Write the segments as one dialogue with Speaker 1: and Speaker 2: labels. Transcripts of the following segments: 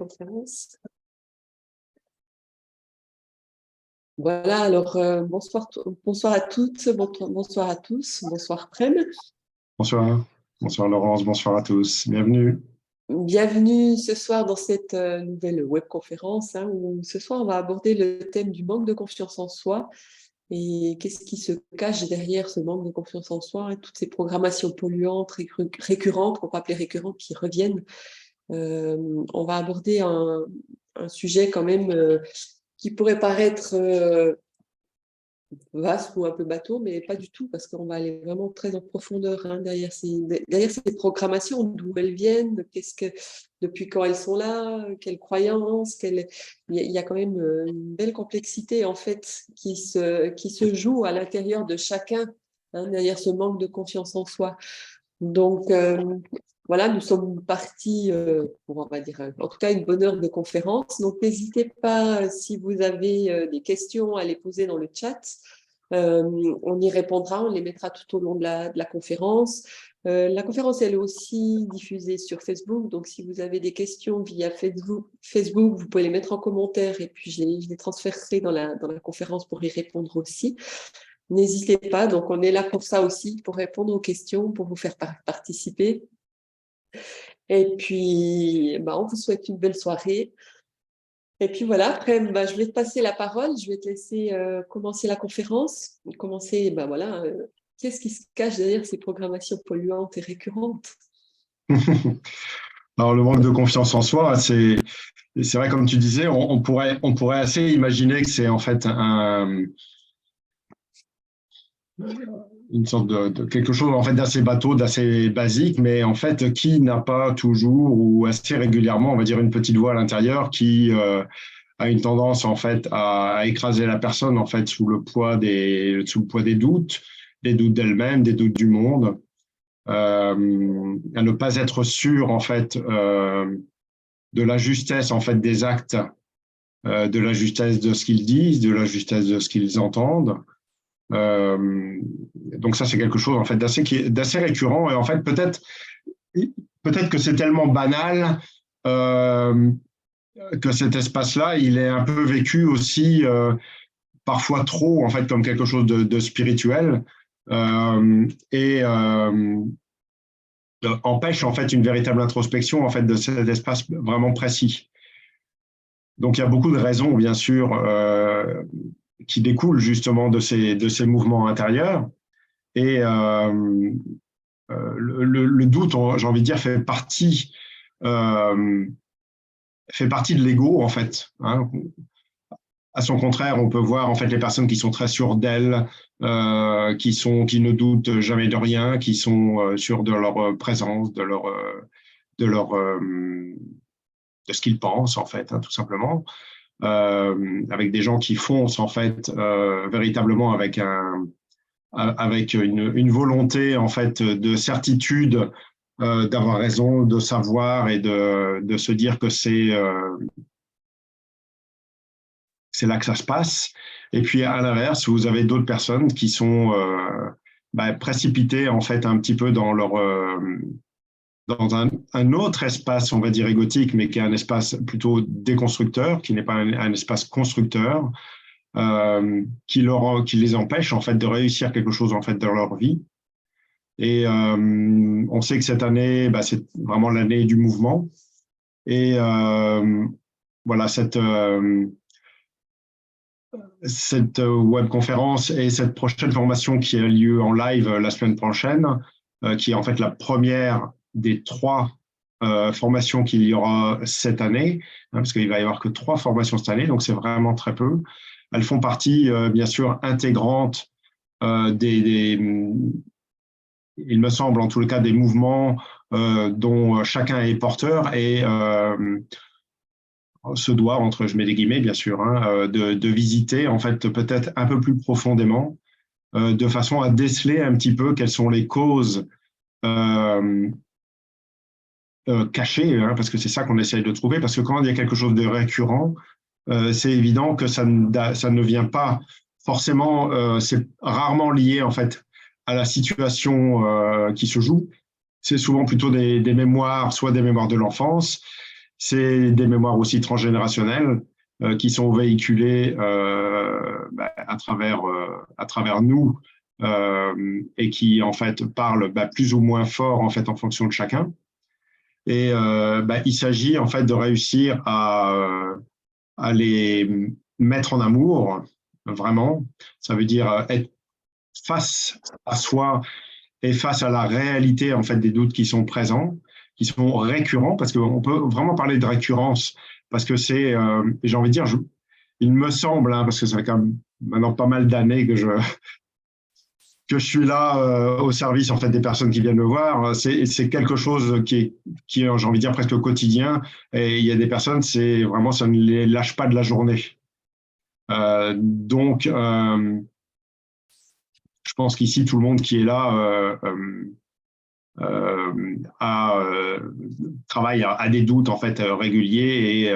Speaker 1: conférence. Voilà, alors bonsoir à toutes, bonsoir à tous, bonsoir Prem.
Speaker 2: Bonsoir Laurence, bonsoir à tous, bienvenue.
Speaker 1: Bienvenue ce soir dans cette nouvelle webconférence où ce soir on va aborder le thème du manque de confiance en soi et qu'est-ce qui se cache derrière ce manque de confiance en soi et toutes ces programmations polluantes, récurrentes, qu'on peut appeler récurrentes, qui reviennent. On va aborder un sujet quand même qui pourrait paraître vaste ou un peu bateau, mais pas du tout, parce qu'on va aller vraiment très en profondeur derrière ces programmations, d'où elles viennent, depuis quand elles sont là, quelles croyances, il y a quand même une belle complexité en fait qui se joue à l'intérieur de chacun, derrière ce manque de confiance en soi. Donc voilà, nous sommes partis pour, on va dire, en tout cas une bonne heure de conférence. Donc n'hésitez pas, si vous avez des questions, à les poser dans le chat. On y répondra, on les mettra tout au long de la conférence. La conférence, elle est aussi diffusée sur Facebook. Donc si vous avez des questions via Facebook, vous pouvez les mettre en commentaire et puis je les transférerai dans la conférence pour y répondre aussi. N'hésitez pas, donc on est là pour ça aussi, pour répondre aux questions, pour vous faire participer. Et puis, on vous souhaite une belle soirée. Et puis voilà, après, je vais te passer la parole, je vais te laisser commencer la conférence. Qu'est-ce qui se cache derrière ces programmations polluantes et récurrentes?
Speaker 2: Alors, le manque de confiance en soi, c'est vrai, comme tu disais, on pourrait assez imaginer que c'est en fait une sorte de quelque chose en fait d'assez bateau, d'assez basique, mais en fait, qui n'a pas toujours ou assez régulièrement, on va dire, une petite voix à l'intérieur qui a une tendance en fait à écraser la personne en fait sous le poids des doutes d'elle-même, des doutes du monde, à ne pas être sûr en fait de la justesse en fait des actes, de la justesse de ce qu'ils disent, de la justesse de ce qu'ils entendent. Donc ça, c'est quelque chose en fait d'assez récurrent, et en fait peut-être que c'est tellement banal que cet espace-là, il est un peu vécu aussi parfois trop en fait comme quelque chose de spirituel, et empêche en fait une véritable introspection en fait de cet espace vraiment précis. Donc il y a beaucoup de raisons bien sûr qui découlent justement de ces mouvements intérieurs, et le doute, j'ai envie de dire, fait partie de l'ego en fait. À son contraire, on peut voir en fait les personnes qui sont très sûres d'elles, qui ne doutent jamais de rien, qui sont sûres de leur présence, de ce qu'ils pensent en fait, tout simplement. Avec des gens qui foncent en fait véritablement avec une volonté en fait de certitude, d'avoir raison, de savoir et de se dire que c'est là que ça se passe. Et puis à l'inverse, vous avez d'autres personnes qui sont précipitées en fait un petit peu dans un autre espace, on va dire égotique, mais qui est un espace plutôt déconstructeur, qui n'est pas un espace constructeur, qui les empêche en fait de réussir quelque chose en fait dans leur vie. Et on sait que cette année, c'est vraiment l'année du mouvement. Et voilà, cette webconférence et cette prochaine formation qui a lieu en live la semaine prochaine, qui est en fait la première des 3 formations qu'il y aura cette année, parce qu'il va y avoir que 3 formations cette année, donc c'est vraiment très peu. Elles font partie, bien sûr, intégrante il me semble, en tout cas, des mouvements dont chacun est porteur et se doit, je mets des guillemets, bien sûr, de visiter, en fait, peut-être un peu plus profondément, de façon à déceler un petit peu quelles sont les causes cachées, parce que c'est ça qu'on essaye de trouver, parce que quand il y a quelque chose de récurrent, c'est évident que ça ne vient pas forcément, c'est rarement lié en fait à la situation qui se joue. C'est souvent plutôt des mémoires, soit des mémoires de l'enfance, c'est des mémoires aussi transgénérationnelles qui sont véhiculées à travers nous et qui en fait parlent plus ou moins fort en fait en fonction de chacun. Et il s'agit en fait de réussir à les mettre en amour, vraiment. Ça veut dire être face à soi et face à la réalité en fait des doutes qui sont présents, qui sont récurrents, parce qu'on peut vraiment parler de récurrence, parce que c'est, j'ai envie de dire, il me semble, parce que ça fait quand même maintenant pas mal d'années que je suis là au service en fait des personnes qui viennent me voir, c'est quelque chose qui est, j'ai envie de dire, presque quotidien. Et il y a des personnes, c'est vraiment, ça ne les lâche pas de la journée. Donc, je pense qu'ici, tout le monde qui est là travaille à des doutes en fait réguliers et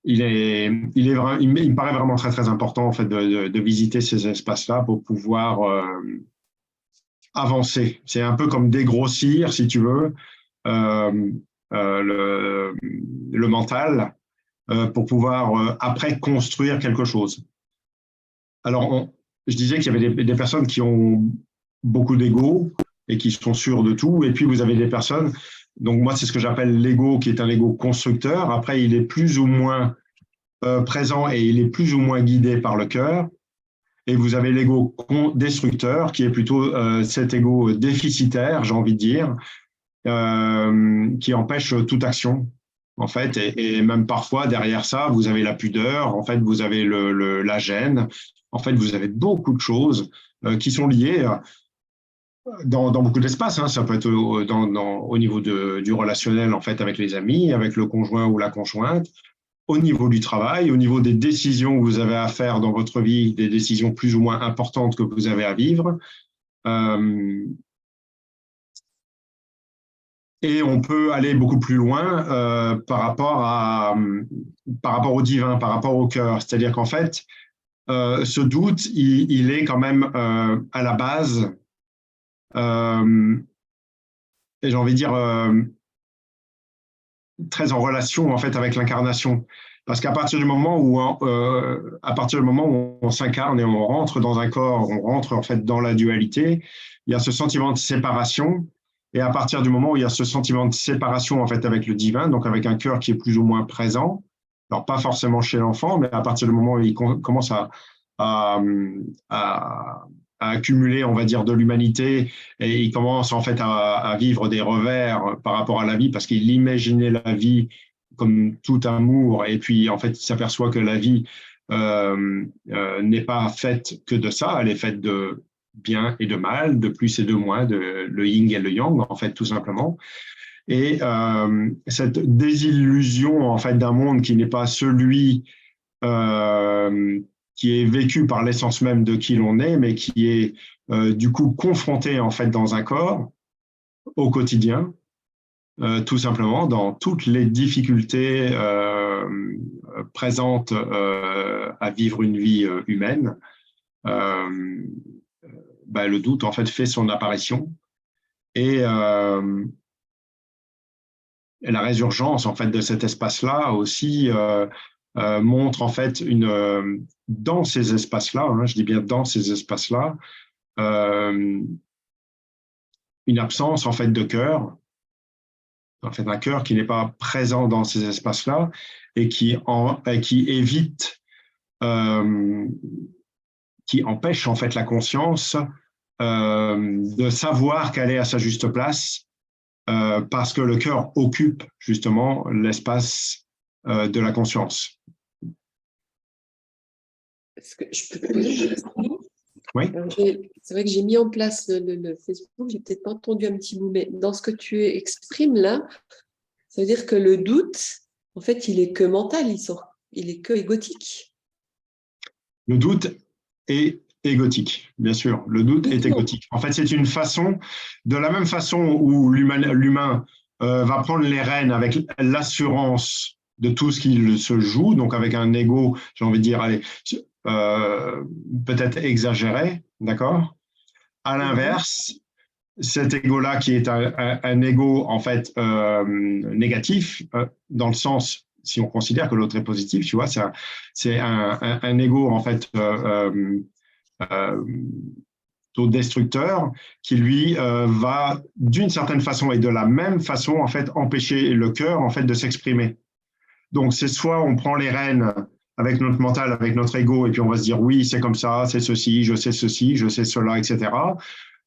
Speaker 2: il me paraît vraiment très très important en fait de visiter ces espaces-là pour pouvoir avancer. C'est un peu comme dégrossir, si tu veux, le mental pour pouvoir après construire quelque chose. Alors, je disais qu'il y avait des personnes qui ont beaucoup d'ego et qui sont sûres de tout, et puis vous avez des personnes, donc moi c'est ce que j'appelle l'ego qui est un ego constructeur. Après, il est plus ou moins présent et il est plus ou moins guidé par le cœur. Et vous avez l'ego destructeur, qui est plutôt cet ego déficitaire, j'ai envie de dire, qui empêche toute action, en fait. Et même parfois, derrière ça, vous avez la pudeur, en fait, vous avez la gêne. En fait, vous avez beaucoup de choses qui sont liées dans beaucoup d'espaces. Hein. Ça peut être au niveau du relationnel, en fait, avec les amis, avec le conjoint ou la conjointe, au niveau du travail, au niveau des décisions que vous avez à faire dans votre vie, des décisions plus ou moins importantes que vous avez à vivre. Et on peut aller beaucoup plus loin par rapport au divin, par rapport au cœur. C'est-à-dire qu'en fait, ce doute, il est quand même à la base, et j'ai envie de dire, très en relation en fait avec l'incarnation. Parce qu'à partir du moment où, on s'incarne et on rentre dans un corps, on rentre en fait dans la dualité, il y a ce sentiment de séparation. Et à partir du moment où il y a ce sentiment de séparation en fait avec le divin, donc avec un cœur qui est plus ou moins présent, alors pas forcément chez l'enfant, mais à partir du moment où il commence à, à accumuler, on va dire, de l'humanité et il commence en fait à vivre des revers par rapport à la vie parce qu'il imaginait la vie comme tout amour et puis en fait il s'aperçoit que la vie n'est pas faite que de ça, elle est faite de bien et de mal, de plus et de moins, de le yin et le yang en fait tout simplement. Et cette désillusion en fait d'un monde qui n'est pas celui qui est vécu par l'essence même de qui l'on est, mais qui est du coup confronté en fait dans un corps au quotidien, tout simplement dans toutes les difficultés présentes à vivre une vie humaine. Le doute en fait fait son apparition et la résurgence en fait de cet espace-là aussi montre en fait dans ces espaces-là, hein, je dis bien dans ces espaces-là, une absence en fait de cœur, en fait un cœur qui n'est pas présent dans ces espaces-là et qui évite, qui empêche en fait la conscience de savoir qu'elle est à sa juste place parce que le cœur occupe justement l'espace de la conscience.
Speaker 1: Est-ce que je peux te poser une question ?
Speaker 2: Oui.
Speaker 1: C'est vrai que j'ai mis en place le Facebook, j'ai peut-être pas entendu un petit bout, mais dans ce que tu exprimes là, ça veut dire que le doute, en fait, il est que mental, il est que égotique.
Speaker 2: Le doute est égotique, bien sûr. Le doute est égotique. En fait, c'est une façon, de la même façon où l'humain va prendre les rênes avec l'assurance de tout ce qu'il se joue, donc avec un ego, j'ai envie de dire, allez, peut-être exagéré, d'accord ? À l'inverse, cet ego-là qui est un ego en fait négatif, dans le sens, si on considère que l'autre est positif, tu vois, c'est un ego en fait autodestructeur qui lui va d'une certaine façon et de la même façon en fait empêcher le cœur en fait de s'exprimer. Donc c'est soit on prend les rênes avec notre mental, avec notre ego, et puis on va se dire oui, c'est comme ça, c'est ceci, je sais cela, etc.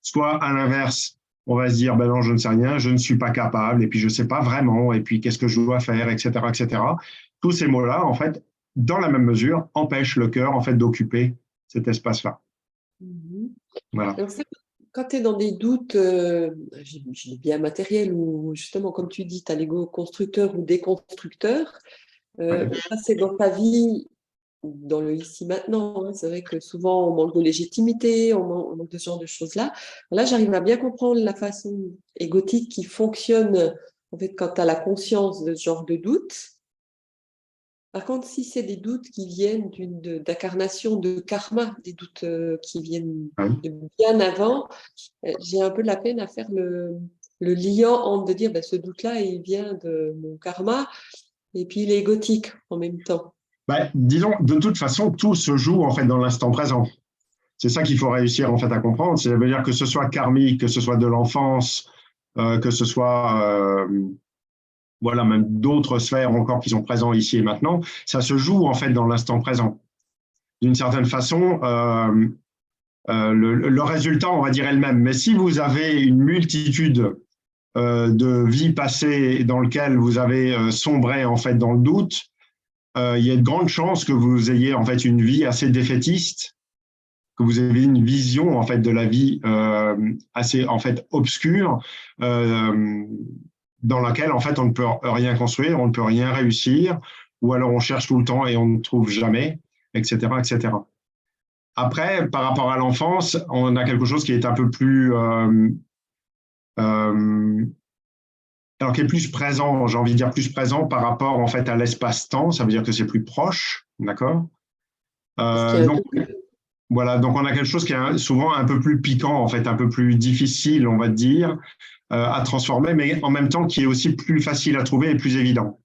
Speaker 2: Soit à l'inverse, on va se dire ben non, je ne sais rien, je ne suis pas capable, et puis je ne sais pas vraiment, et puis qu'est-ce que je dois faire, etc., etc. Tous ces mots-là, en fait, dans la même mesure, empêchent le cœur en fait d'occuper cet espace-là. Voilà.
Speaker 1: Donc, quand tu es dans des doutes, je dis bien matériels, ou justement, comme tu dis, tu as l'ego constructeur ou déconstructeur,
Speaker 2: Ouais.
Speaker 1: ça c'est dans ta vie, dans le ici maintenant. C'est vrai que souvent on manque de légitimité, on manque de ce genre de choses-là. Là, j'arrive à bien comprendre la façon égotique qui fonctionne en fait quand tu as la conscience de ce genre de doute. Par contre, si c'est des doutes qui viennent d'incarnation de karma, des doutes qui viennent
Speaker 2: Ouais.
Speaker 1: de bien avant, j'ai un peu de la peine à faire le lien entre de dire ben, ce doute-là, il vient de mon karma et puis il est égotique en même temps.
Speaker 2: Ben, disons, de toute façon, tout se joue en fait dans l'instant présent. C'est ça qu'il faut réussir en fait à comprendre. Ça veut dire que ce soit karmique, que ce soit de l'enfance, que ce soit voilà, même d'autres sphères encore qui sont présentes ici et maintenant, ça se joue en fait dans l'instant présent. D'une certaine façon, le résultat, on va dire, est le même. Mais si vous avez une multitude de vies passées dans lesquelles vous avez sombré en fait dans le doute, il y a de grandes chances que vous ayez en fait une vie assez défaitiste, que vous avez une vision en fait de la vie assez en fait obscure, dans laquelle en fait on ne peut rien construire, on ne peut rien réussir, ou alors on cherche tout le temps et on ne trouve jamais, etc., etc. Après, par rapport à l'enfance, on a quelque chose qui est un peu plus alors qui est plus présent, j'ai envie de dire plus présent par rapport en fait à l'espace-temps, ça veut dire que c'est plus proche, d'accord. Donc voilà, donc on a quelque chose qui est souvent un peu plus piquant en fait, un peu plus difficile, on va dire, à transformer, mais en même temps qui est aussi plus facile à trouver et plus évident.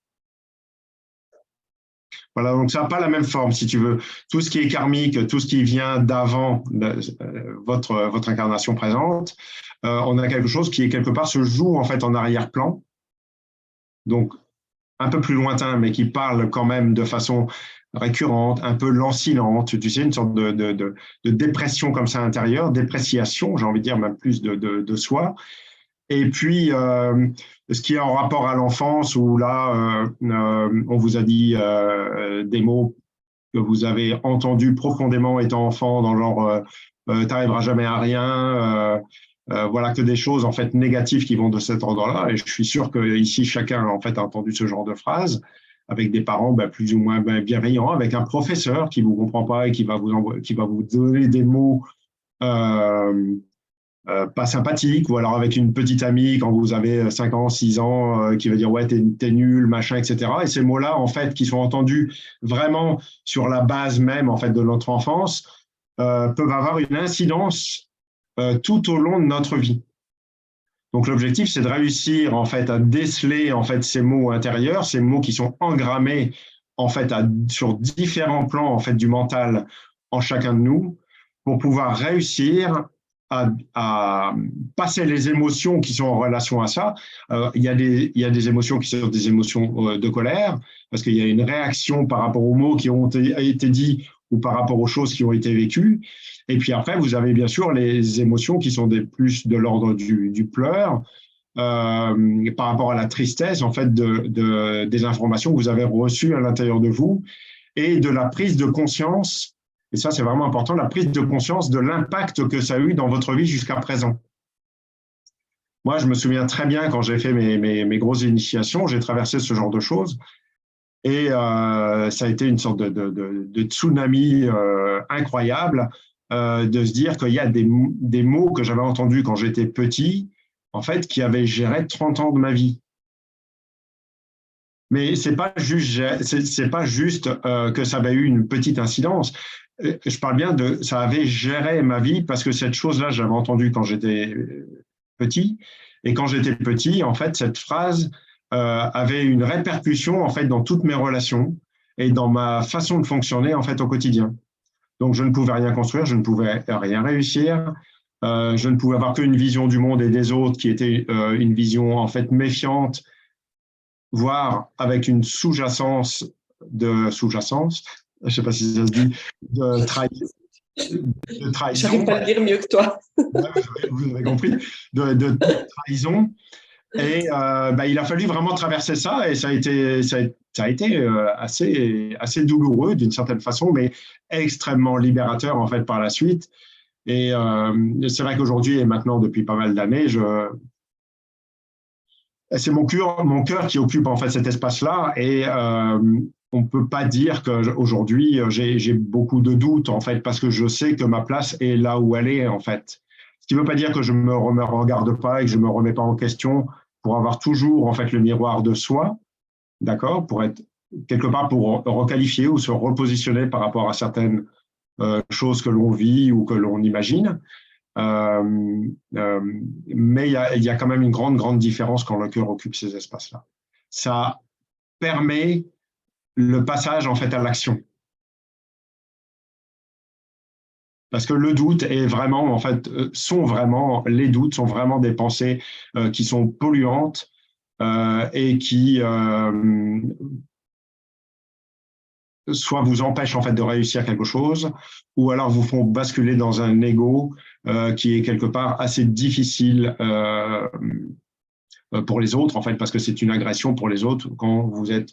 Speaker 2: Voilà, donc ça n'a pas la même forme, si tu veux. Tout ce qui est karmique, tout ce qui vient d'avant votre incarnation présente, on a quelque chose qui est quelque part se joue en fait en arrière-plan, donc un peu plus lointain, mais qui parle quand même de façon récurrente, un peu lancinante, tu sais, une sorte de dépression comme ça intérieure, dépréciation, j'ai envie de dire même plus de soi. Et puis, ce qui est en rapport à l'enfance, où là, on vous a dit des mots que vous avez entendus profondément étant enfant, dans le genre t'arriveras jamais à rien, voilà, que des choses en fait négatives qui vont de cet ordre-là. Et je suis sûr que ici chacun en fait a entendu ce genre de phrases avec des parents plus ou moins bienveillants, avec un professeur qui vous comprend pas et qui va vous donner des mots pas sympathiques, ou alors avec une petite amie quand vous avez 5 ans, 6 ans, qui va dire ouais, t'es nul, machin, etc. Et ces mots-là, en fait, qui sont entendus vraiment sur la base même en fait de notre enfance, peuvent avoir une incidence tout au long de notre vie. Donc l'objectif, c'est de réussir en fait à déceler en fait ces mots intérieurs, ces mots qui sont engrammés en fait sur différents plans en fait du mental en chacun de nous, pour pouvoir réussir à passer les émotions qui sont en relation à ça. Il y a des émotions qui sont des émotions de colère, parce qu'il y a une réaction par rapport aux mots qui ont été dits ou par rapport aux choses qui ont été vécues. Et puis après, vous avez bien sûr les émotions qui sont plus de l'ordre du pleur, par rapport à la tristesse, en fait, des informations que vous avez reçues à l'intérieur de vous, et de la prise de conscience, et ça c'est vraiment important, la prise de conscience de l'impact que ça a eu dans votre vie jusqu'à présent. Moi, je me souviens très bien quand j'ai fait mes grosses initiations, j'ai traversé ce genre de choses, et ça a été une sorte de tsunami incroyable, de se dire qu'il y a des mots que j'avais entendus quand j'étais petit, en fait, qui avaient géré 30 ans de ma vie. Mais c'est pas juste que ça avait eu une petite incidence. Je parle bien ça avait géré ma vie, parce que cette chose-là, j'avais entendu quand j'étais petit. Et quand j'étais petit, en fait, cette phrase avait une répercussion en fait dans toutes mes relations et dans ma façon de fonctionner en fait au quotidien. Donc, je ne pouvais rien construire, je ne pouvais rien réussir. Je ne pouvais avoir qu'une vision du monde et des autres qui était une vision en fait méfiante, voire avec une sous-jacence, je ne sais pas si ça se dit, de, de
Speaker 1: J'arrive
Speaker 2: trahison.
Speaker 1: pas à le dire mieux que toi.
Speaker 2: Vous avez compris, de trahison. Et il a fallu vraiment traverser ça et ça a été assez douloureux d'une certaine façon, mais extrêmement libérateur en fait par la suite. Et c'est vrai qu'aujourd'hui et maintenant depuis pas mal d'années, c'est mon cœur qui occupe en fait cet espace-là et on ne peut pas dire qu'aujourd'hui j'ai beaucoup de doutes en fait parce que je sais que ma place est là où elle est en fait. Ce qui ne veut pas dire que je ne me regarde pas et que je ne me remets pas en question pour avoir toujours en fait le miroir de soi, d'accord, pour être quelque part pour requalifier ou se repositionner par rapport à certaines choses que l'on vit ou que l'on imagine. Mais il y a quand même une grande différence quand le cœur occupe ces espaces-là. Ça permet le passage en fait à l'action. Parce que le doute est vraiment, en fait, les doutes sont vraiment des pensées qui sont polluantes et qui soit vous empêchent en fait de réussir quelque chose, ou alors vous font basculer dans un ego qui est quelque part assez difficile pour les autres, en fait, parce que c'est une agression pour les autres quand vous êtes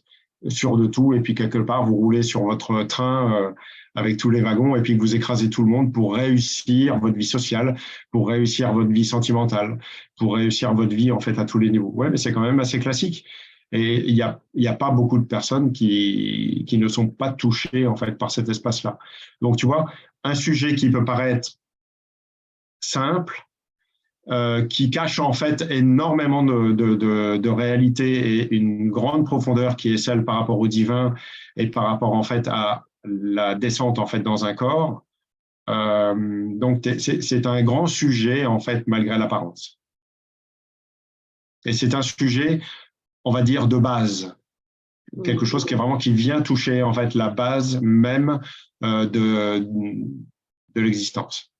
Speaker 2: sûr de tout et puis quelque part vous roulez sur votre train avec tous les wagons et puis que vous écrasez tout le monde pour réussir votre vie sociale, pour réussir votre vie sentimentale, pour réussir votre vie en fait à tous les niveaux. Ouais, mais c'est quand même assez classique. Et il y a pas beaucoup de personnes qui ne sont pas touchées en fait par cet espace-là. Donc tu vois, un sujet qui peut paraître simple, qui cache en fait énormément de réalité et une grande profondeur qui est celle par rapport au divin et par rapport en fait à la descente en fait dans un corps. Donc c'est un grand sujet en fait malgré l'apparence. Et c'est un sujet, on va dire, de base, quelque chose qui vient toucher en fait la base même de l'existence.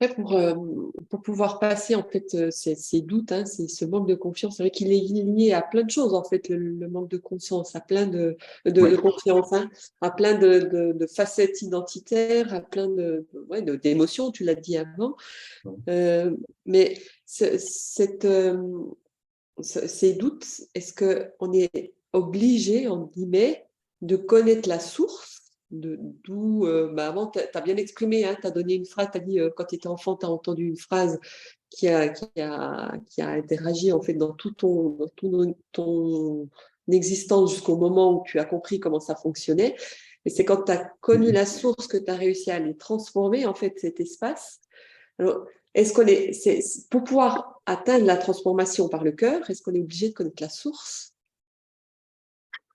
Speaker 1: Après, pour pouvoir passer en fait ces doutes, hein, ce manque de confiance, c'est vrai qu'il est lié à plein de choses en fait, le manque de conscience, à plein de confiance, hein, à plein de facettes identitaires, à plein d'émotions, tu l'as dit avant. Mais ces doutes, est-ce qu'on est obligé, en guillemets, de connaître la source d'où, avant, tu as bien exprimé, hein, tu as donné une phrase, tu as dit, quand tu étais enfant, tu as entendu une phrase qui a interagi en fait dans ton existence jusqu'au moment où tu as compris comment ça fonctionnait. Et c'est quand tu as connu la source que tu as réussi à les transformer, en fait, cet espace. Alors, pour pouvoir atteindre la transformation par le cœur, est-ce qu'on est obligé de connaître la source?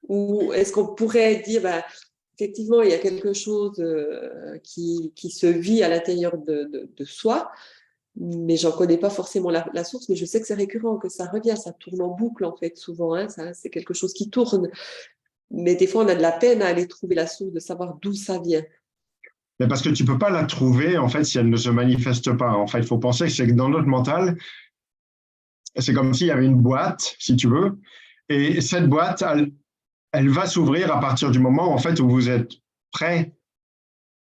Speaker 1: Ou est-ce qu'on pourrait dire, effectivement, il y a quelque chose qui se vit à l'intérieur de soi, mais j'en connais pas forcément la source, mais je sais que c'est récurrent, que ça revient, ça tourne en boucle en fait souvent, hein, c'est quelque chose qui tourne. Mais des fois, on a de la peine à aller trouver la source, de savoir d'où ça vient.
Speaker 2: Mais parce que tu ne peux pas la trouver, en fait, si elle ne se manifeste pas. En fait, il faut penser que c'est que dans notre mental, c'est comme s'il y avait une boîte, si tu veux, et cette boîte, elle va s'ouvrir à partir du moment, en fait, où vous êtes prêt,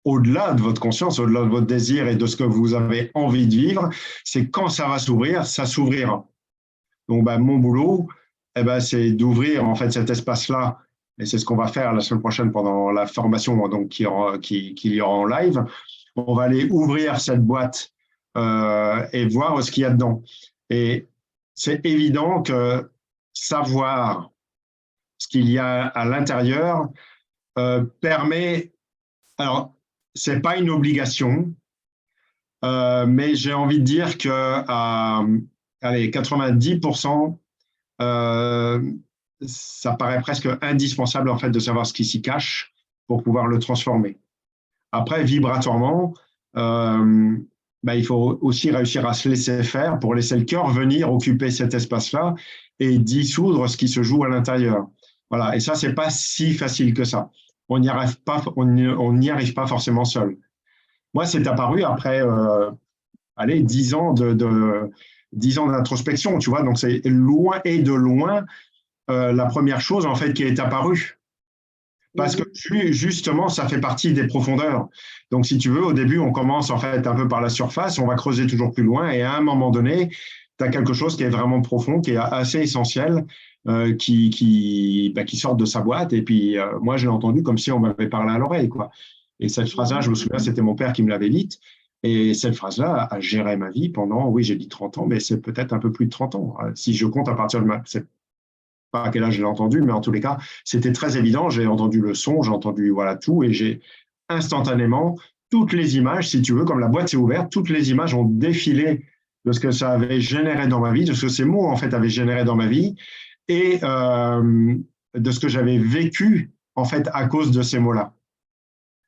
Speaker 2: au-delà de votre conscience, au-delà de votre désir et de ce que vous avez envie de vivre, c'est quand ça va s'ouvrir, ça s'ouvrira. Donc, mon boulot, c'est d'ouvrir, en fait, cet espace-là. Et c'est ce qu'on va faire la semaine prochaine pendant la formation donc, qu'il y aura en live. On va aller ouvrir cette boîte et voir ce qu'il y a dedans. Et c'est évident que savoir ce qu'il y a à l'intérieur permet… Alors, ce n'est pas une obligation, mais j'ai envie de dire que allez, 90%, ça paraît presque indispensable en fait de savoir ce qui s'y cache pour pouvoir le transformer. Après, vibratoirement, il faut aussi réussir à se laisser faire pour laisser le cœur venir occuper cet espace-là et dissoudre ce qui se joue à l'intérieur. Voilà. Et ça, c'est pas si facile que ça. On n'y arrive pas, on n'y arrive pas forcément seul. Moi, c'est apparu après, 10 ans 10 ans d'introspection, tu vois. Donc, c'est loin et de loin la première chose, en fait, qui est apparue. Parce que justement, ça fait partie des profondeurs. Donc, si tu veux, au début, on commence en fait un peu par la surface, on va creuser toujours plus loin, et à un moment donné, tu as quelque chose qui est vraiment profond, qui est assez essentiel, qui sort de sa boîte. Et puis, moi, je l'ai entendu comme si on m'avait parlé à l'oreille, quoi. Et cette phrase-là, je me souviens, c'était mon père qui me l'avait dite. Et cette phrase-là a géré ma vie pendant, oui, j'ai dit 30 ans, mais c'est peut-être un peu plus de 30 ans. Si je compte à partir de pas à quel âge je l'ai entendu, mais en tous les cas, c'était très évident. J'ai entendu le son, j'ai entendu voilà tout, et j'ai instantanément toutes les images, si tu veux, comme la boîte s'est ouverte, toutes les images ont défilé de ce que ça avait généré dans ma vie, de ce que ces mots en fait avaient généré dans ma vie, et de ce que j'avais vécu en fait à cause de ces mots-là.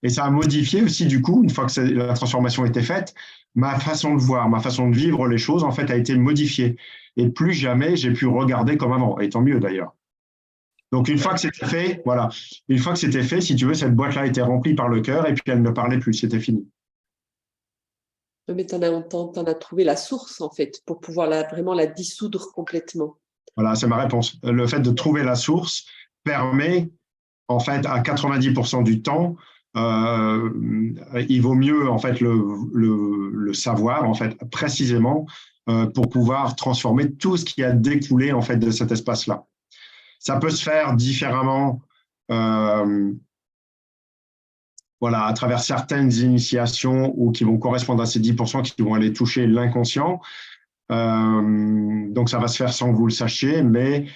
Speaker 2: Et ça a modifié aussi du coup, une fois que la transformation était faite, ma façon de voir, ma façon de vivre les choses en fait a été modifiée. Et plus jamais j'ai pu regarder comme avant, et tant mieux d'ailleurs. Donc une fois que c'était fait, voilà, une fois que c'était fait, si tu veux, cette boîte-là était remplie par le cœur et puis elle ne parlait plus, c'était fini.
Speaker 1: Mais tu en as trouvé la source, en fait, pour pouvoir vraiment la dissoudre complètement.
Speaker 2: Voilà, c'est ma réponse. Le fait de trouver la source permet, en fait, à 90% du temps, il vaut mieux, en fait, le savoir, en fait, précisément, pour pouvoir transformer tout ce qui a découlé, en fait, de cet espace-là. Ça peut se faire différemment, voilà, à travers certaines initiations ou qui vont correspondre à ces 10% qui vont aller toucher l'inconscient. Donc, ça va se faire sans que vous le sachiez, mais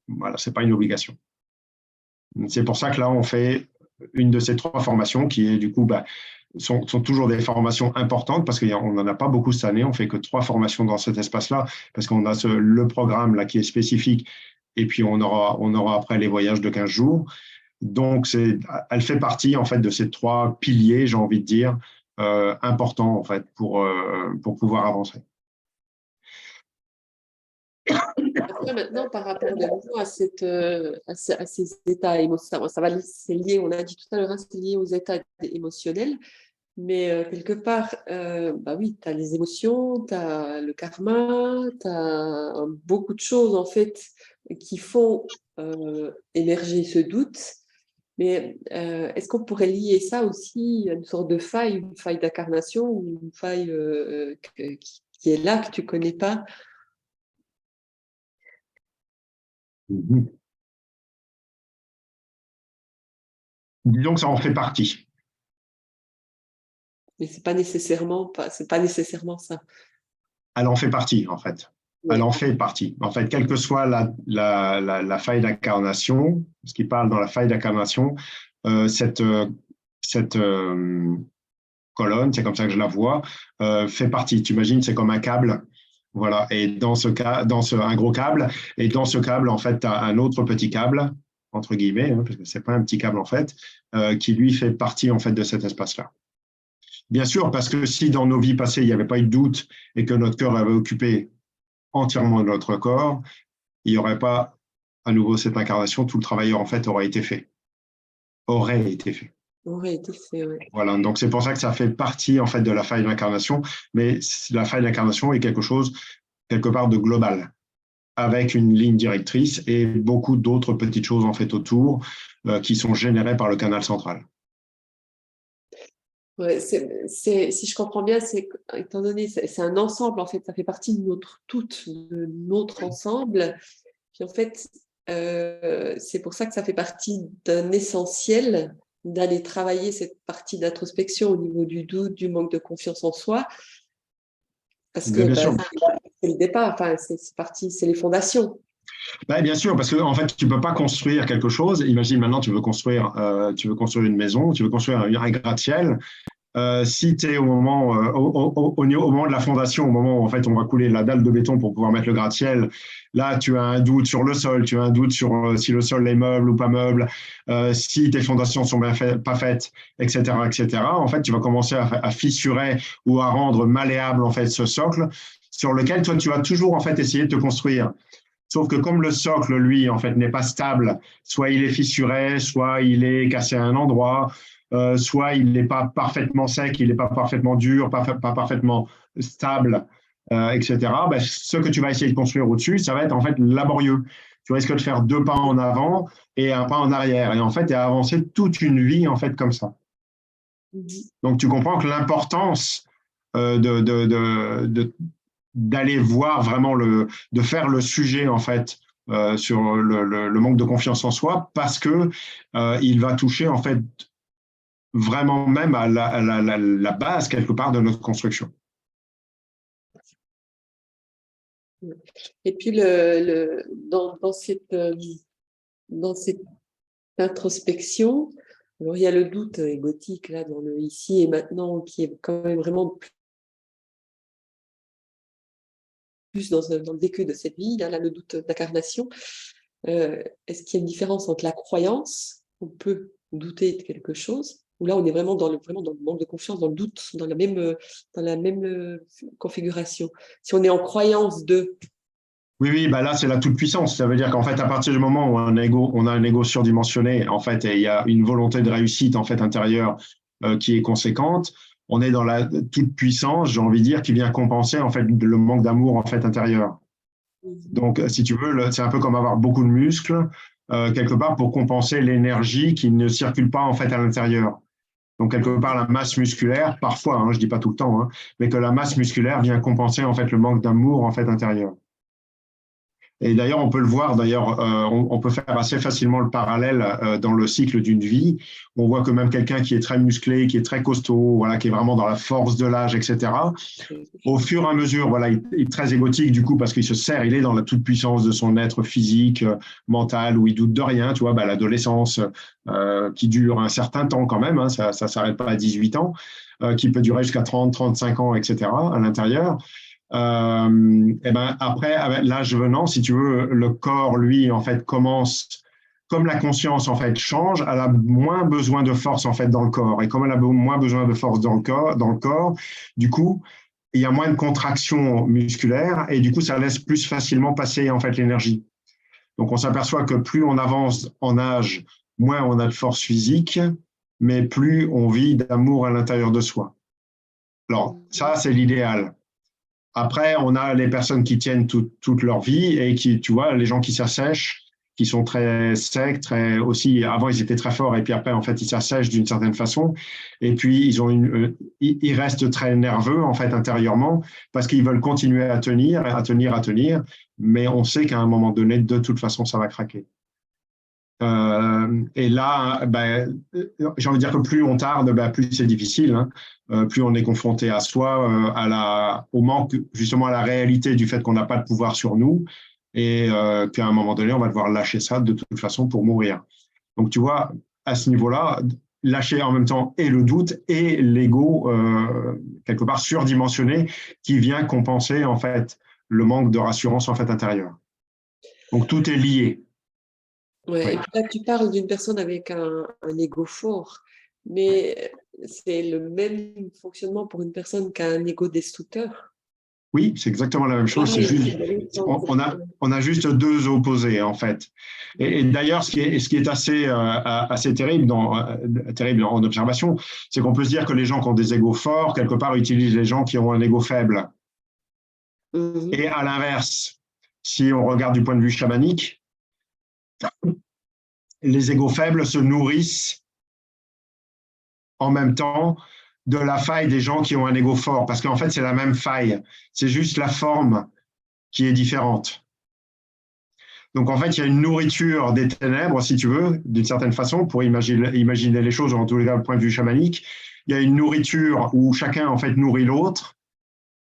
Speaker 2: voilà, ce n'est pas une obligation. C'est pour ça que là, on fait une de ces 3 formations qui est du coup, sont toujours des formations importantes parce qu'on n'en a pas beaucoup cette année. On fait que 3 formations dans cet espace-là parce qu'on a le programme là qui est spécifique et puis on aura après les voyages de 15 jours. Donc, elle fait partie en fait de ces 3 piliers, j'ai envie de dire, importants en fait pour pouvoir avancer.
Speaker 1: Après, maintenant, par rapport à ces états émotionnels, c'est lié, on l'a dit tout à l'heure, c'est lié aux états émotionnels, mais quelque part, oui, tu as les émotions, tu as le karma, tu as beaucoup de choses en fait qui font émerger ce doute. Mais est-ce qu'on pourrait lier ça aussi à une sorte de faille, une faille d'incarnation, ou une faille qui est là, que tu ne connais pas?
Speaker 2: Disons que ça en fait partie.
Speaker 1: Mais c'est pas nécessairement ça.
Speaker 2: Elle en fait partie, en fait.
Speaker 1: Oui.
Speaker 2: Elle en fait partie. En fait, quelle que soit la faille d'incarnation, ce qui parle dans la faille d'incarnation, cette colonne, c'est comme ça que je la vois, fait partie. Tu imagines, c'est comme un câble. Voilà. Et dans un gros câble, et dans ce câble, en fait, tu as un autre petit câble, entre guillemets, parce que c'est pas un petit câble, en fait, qui lui fait partie, en fait, de cet espace-là. Bien sûr, parce que si dans nos vies passées, il n'y avait pas eu de doute et que notre cœur avait occupé entièrement notre corps, il n'y aurait pas à nouveau cette incarnation, tout le travail en fait aurait été fait. Aurait été fait.
Speaker 1: Aurait été fait, oui.
Speaker 2: Voilà, donc c'est pour ça que ça fait partie en fait de la faille d'incarnation, mais la faille d'incarnation est quelque chose quelque part de global, avec une ligne directrice et beaucoup d'autres petites choses en fait autour qui sont générées par le canal central.
Speaker 1: Ouais, si je comprends bien, étant donné c'est un ensemble, en fait, ça fait partie de notre ensemble. Puis en fait, c'est pour ça que ça fait partie d'un essentiel d'aller travailler cette partie d'introspection au niveau du doute, du manque de confiance en soi. Parce que c'est le départ, enfin, c'est les fondations.
Speaker 2: Bien sûr, parce que en fait, tu ne peux pas construire quelque chose. Imagine maintenant, tu veux construire une maison, tu veux construire un gratte-ciel. si tu es au moment, au moment de la fondation, au moment où en fait on va couler la dalle de béton pour pouvoir mettre le gratte-ciel, là tu as un doute sur le sol, tu as un doute sur si le sol est meuble ou pas meuble, si tes fondations sont bien pas faites, etc., etc. En fait, tu vas commencer à fissurer ou à rendre malléable en fait ce socle sur lequel toi tu vas toujours en fait essayer de te construire. Sauf que comme le socle, lui, en fait, n'est pas stable, soit il est fissuré, soit il est cassé à un endroit, soit il n'est pas parfaitement sec, il n'est pas parfaitement dur, pas parfaitement stable, etc. Ben, ce que tu vas essayer de construire au-dessus, ça va être en fait laborieux. Tu risques de faire 2 pas en avant et un pas en arrière. Et en fait, tu as avancé toute une vie en fait comme ça. Donc, tu comprends que l'importance d'aller voir vraiment de faire le sujet en fait sur le manque de confiance en soi parce que il va toucher en fait vraiment même à la base quelque part de notre construction.
Speaker 1: Et puis dans cette introspection, alors il y a le doute égotique là dans le ici et maintenant qui est quand même vraiment plus dans le vécu de cette vie, là le doute d'incarnation. Est-ce qu'il y a une différence entre la croyance, on peut douter de quelque chose, ou là on est vraiment dans le manque de confiance, dans le doute, dans la même configuration. Si on est en croyance de...
Speaker 2: Oui, bah là c'est la toute-puissance. Ça veut dire qu'en fait, à partir du moment où on a un ego surdimensionné, en fait, et il y a une volonté de réussite en fait intérieure qui est conséquente, on est dans la toute-puissance, j'ai envie de dire, qui vient compenser en fait le manque d'amour en fait intérieur. Donc, si tu veux, c'est un peu comme avoir beaucoup de muscles quelque part pour compenser l'énergie qui ne circule pas en fait à l'intérieur. Donc, quelque part, la masse musculaire, parfois, je dis pas tout le temps, mais que la masse musculaire vient compenser en fait le manque d'amour en fait intérieur. Et d'ailleurs, on peut le voir, d'ailleurs, on peut faire assez facilement le parallèle dans le cycle d'une vie. On voit que même quelqu'un qui est très musclé, qui est très costaud, voilà, qui est vraiment dans la force de l'âge, etc., au fur et à mesure, voilà, il est très égotique du coup parce qu'il se sert, il est dans la toute-puissance de son être physique, mental, où il doute de rien, tu vois, l'adolescence qui dure un certain temps quand même, ça ne s'arrête pas à 18 ans, qui peut durer jusqu'à 30, 35 ans, etc., à l'intérieur. Et ben après, avec l'âge venant, si tu veux, le corps, lui, en fait, commence, comme la conscience, en fait, change, elle a moins besoin de force, en fait, dans le corps. Et comme elle a moins besoin de force dans le corps, du coup, il y a moins de contraction musculaire et du coup, ça laisse plus facilement passer, en fait, l'énergie. Donc, on s'aperçoit que plus on avance en âge, moins on a de force physique, mais plus on vit d'amour à l'intérieur de soi. Alors, ça, c'est l'idéal. Après, on a les personnes qui tiennent toute leur vie et qui, tu vois, les gens qui s'assèchent, qui sont très secs, très aussi. Avant, ils étaient très forts et puis après, en fait, ils s'assèchent d'une certaine façon. Et puis, ils restent très nerveux en fait intérieurement parce qu'ils veulent continuer à tenir, à tenir, à tenir. Mais on sait qu'à un moment donné, de toute façon, ça va craquer. Et là, j'ai envie de dire que plus on tarde, plus c'est difficile. Plus on est confronté à soi, au manque, justement à la réalité du fait qu'on n'a pas de pouvoir sur nous. Et puis à un moment donné, on va devoir lâcher ça de toute façon pour mourir. Donc tu vois, à ce niveau-là, lâcher en même temps et le doute et l'ego quelque part surdimensionné qui vient compenser en fait le manque de rassurance en fait intérieure. Donc tout est lié.
Speaker 1: Ouais, oui. Et puis là, tu parles d'une personne avec un ego fort, mais c'est le même fonctionnement pour une personne qui a un ego destructeur.
Speaker 2: Oui, c'est exactement la même chose. C'est juste, on a juste deux opposés en fait. Et d'ailleurs, ce qui est assez terrible en observation, c'est qu'on peut se dire que les gens qui ont des égos forts, quelque part, utilisent les gens qui ont un ego faible. Et à l'inverse, si on regarde du point de vue chamanique, les égos faibles se nourrissent en même temps de la faille des gens qui ont un ego fort, parce qu'en fait, c'est la même faille, c'est juste la forme qui est différente. Donc, en fait, il y a une nourriture des ténèbres, si tu veux, d'une certaine façon, pour imaginer les choses, en tous les cas, du point de vue chamanique. Il y a une nourriture où chacun, en fait, nourrit l'autre,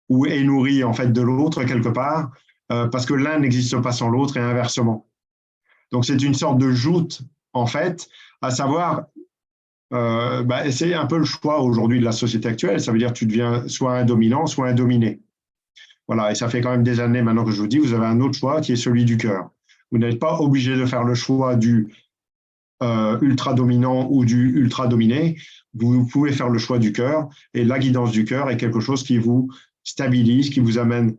Speaker 2: ou est nourri, en fait, de l'autre, quelque part, parce que l'un n'existe pas sans l'autre et inversement. Donc, c'est une sorte de joute, en fait, à savoir, c'est un peu le choix aujourd'hui de la société actuelle. Ça veut dire que tu deviens soit un dominant, soit un dominé. Voilà, et ça fait quand même des années maintenant que je vous dis, vous avez un autre choix qui est celui du cœur. Vous n'êtes pas obligé de faire le choix du ultra dominant ou du ultra dominé. Vous pouvez faire le choix du cœur, et la guidance du cœur est quelque chose qui vous stabilise, qui vous amène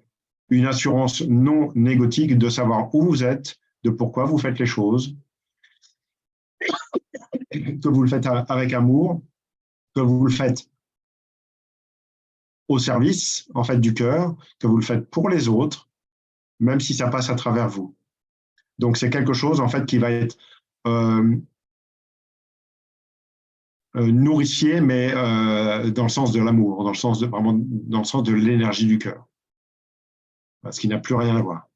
Speaker 2: une assurance non négotique de savoir où vous êtes, de pourquoi vous faites les choses, que vous le faites avec amour, que vous le faites au service en fait du cœur, que vous le faites pour les autres, même si ça passe à travers vous. Donc c'est quelque chose en fait qui va être euh, nourricier, mais dans le sens de l'amour, dans le sens de vraiment dans le sens de l'énergie du cœur, ce qui n'a plus rien à voir.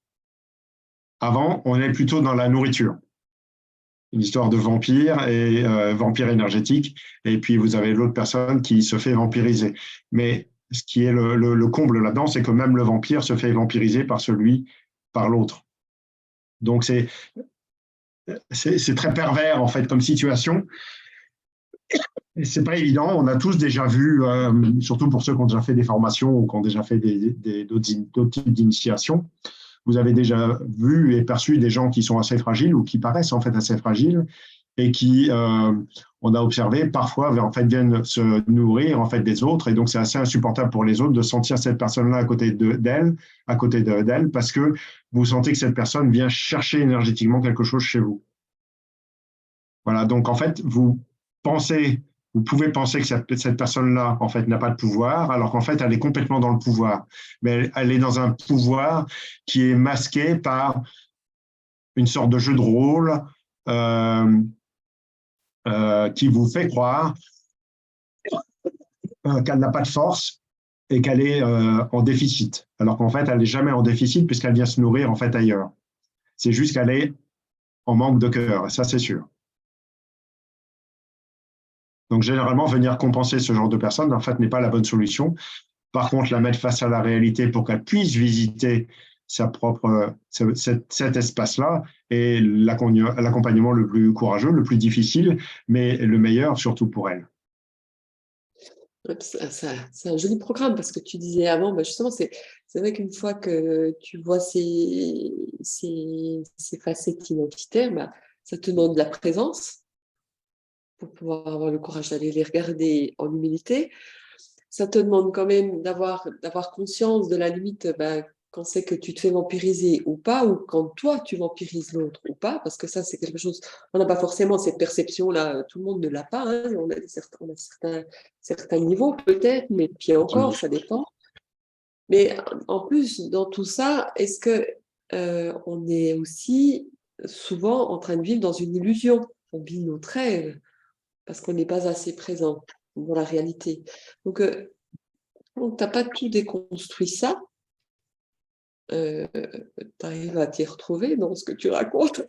Speaker 2: Avant, on est plutôt dans la nourriture, une histoire de vampire et vampire énergétique, et puis vous avez l'autre personne qui se fait vampiriser. Mais ce qui est le comble là-dedans, c'est que même le vampire se fait vampiriser par l'autre. Donc c'est très pervers en fait comme situation. Et c'est pas évident. On a tous déjà vu, surtout pour ceux qui ont déjà fait des formations ou qui ont déjà fait d'autres types d'initiations, vous avez déjà vu et perçu des gens qui sont assez fragiles ou qui paraissent en fait assez fragiles et qui, on a observé, parfois en fait viennent se nourrir en fait des autres, et donc c'est assez insupportable pour les autres de sentir cette personne-là à côté d'elle, parce que vous sentez que cette personne vient chercher énergétiquement quelque chose chez vous. Voilà, donc en fait, vous pouvez penser que cette personne-là, en fait, n'a pas de pouvoir, alors qu'en fait, elle est complètement dans le pouvoir. Mais elle est dans un pouvoir qui est masqué par une sorte de jeu de rôle euh, qui vous fait croire qu'elle n'a pas de force et qu'elle est en déficit. Alors qu'en fait, elle n'est jamais en déficit puisqu'elle vient se nourrir en fait ailleurs. C'est juste qu'elle est en manque de cœur, ça c'est sûr. Donc généralement, venir compenser ce genre de personnes, en fait, n'est pas la bonne solution. Par contre, la mettre face à la réalité pour qu'elle puisse visiter cet espace-là est l'accompagnement le plus courageux, le plus difficile, mais le meilleur surtout pour elle.
Speaker 1: C'est un joli programme parce que tu disais avant, justement, c'est vrai qu'une fois que tu vois ces facettes identitaires, ça te demande de la présence pour pouvoir avoir le courage d'aller les regarder en humilité. Ça te demande quand même d'avoir conscience de la limite quand c'est que tu te fais vampiriser ou pas, ou quand toi tu vampirises l'autre ou pas, parce que ça c'est quelque chose, on n'a pas forcément cette perception-là, tout le monde ne l'a pas, hein, on a certains niveaux peut-être, mais puis encore, ça dépend. Mais en plus, dans tout ça, est-ce que on est aussi souvent en train de vivre dans une illusion? On vit notre rêve parce qu'on n'est pas assez présent dans la réalité. Donc, tu n'as pas tout déconstruit ça, tu arrives à t'y retrouver dans ce que tu racontes.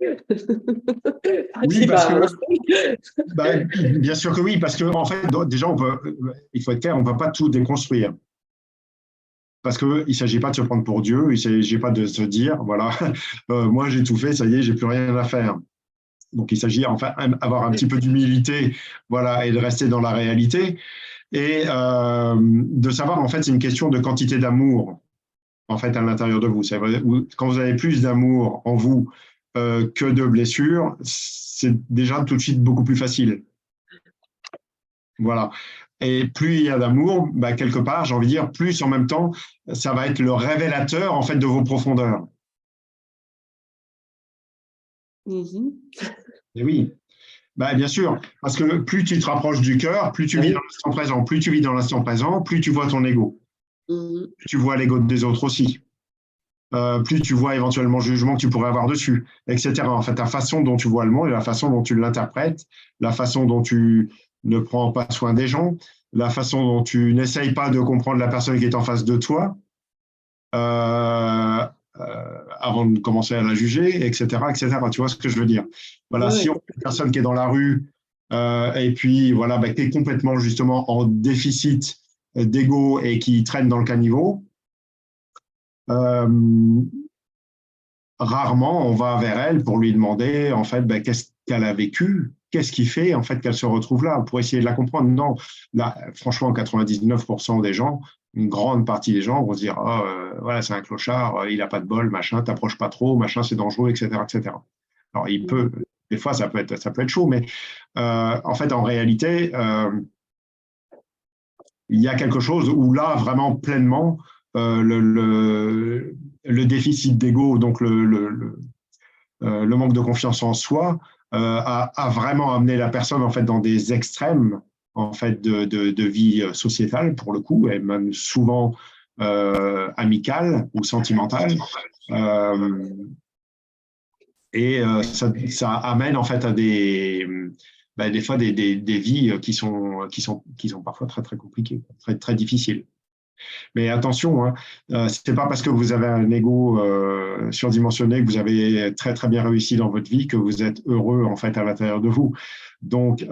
Speaker 2: Oui, parce que, bien sûr que oui, parce que en fait, déjà, il faut être clair, on ne peut pas tout déconstruire. Parce qu'il ne s'agit pas de se prendre pour Dieu, il ne s'agit pas de se dire, voilà, moi j'ai tout fait, ça y est, j'ai plus rien à faire. Donc il s'agit enfin avoir un petit peu d'humilité, voilà, et de rester dans la réalité. Et de savoir, en fait, c'est une question de quantité d'amour, en fait, à l'intérieur de vous. Quand vous avez plus d'amour en vous que de blessures, c'est déjà tout de suite beaucoup plus facile. Voilà. Et plus il y a d'amour, quelque part, j'ai envie de dire, plus en même temps, ça va être le révélateur, en fait, de vos profondeurs. Et oui, bien sûr, parce que plus tu te rapproches du cœur, plus tu vis dans l'instant présent. Plus tu vis dans l'instant présent, plus tu vois ton ego. Plus tu vois l'ego des autres aussi. Plus tu vois éventuellement le jugement que tu pourrais avoir dessus, etc. En fait, la façon dont tu vois le monde et la façon dont tu l'interprètes, la façon dont tu ne prends pas soin des gens, la façon dont tu n'essayes pas de comprendre la personne qui est en face de toi avant de commencer à la juger, etc., etc. Tu vois ce que je veux dire? Voilà, si on a une personne qui est dans la rue et puis voilà, qui est complètement justement en déficit d'ego et qui traîne dans le caniveau, rarement on va vers elle pour lui demander en fait qu'est-ce qu'elle a vécu qu'est-ce qui fait en fait qu'elle se retrouve là, pour essayer de la comprendre. Non, là, franchement, 99% des gens, une grande partie des gens vont se dire, oh, voilà, c'est un clochard, il n'a pas de bol, machin, t'approches pas trop, machin, c'est dangereux, etc., etc. Alors, des fois, ça peut être chaud, mais en fait, en réalité, il y a quelque chose où là, vraiment pleinement, le déficit d'ego, donc le manque de confiance en soi, a vraiment amené la personne en fait dans des extrêmes en fait de vie sociétale pour le coup, et même souvent amicale ou sentimentale. Ça amène en fait à des fois des vies qui sont parfois très très compliquées, très très difficiles. Mais attention, hein, c'est pas parce que vous avez un ego surdimensionné, que vous avez très très bien réussi dans votre vie, que vous êtes heureux en fait à l'intérieur de vous. Donc,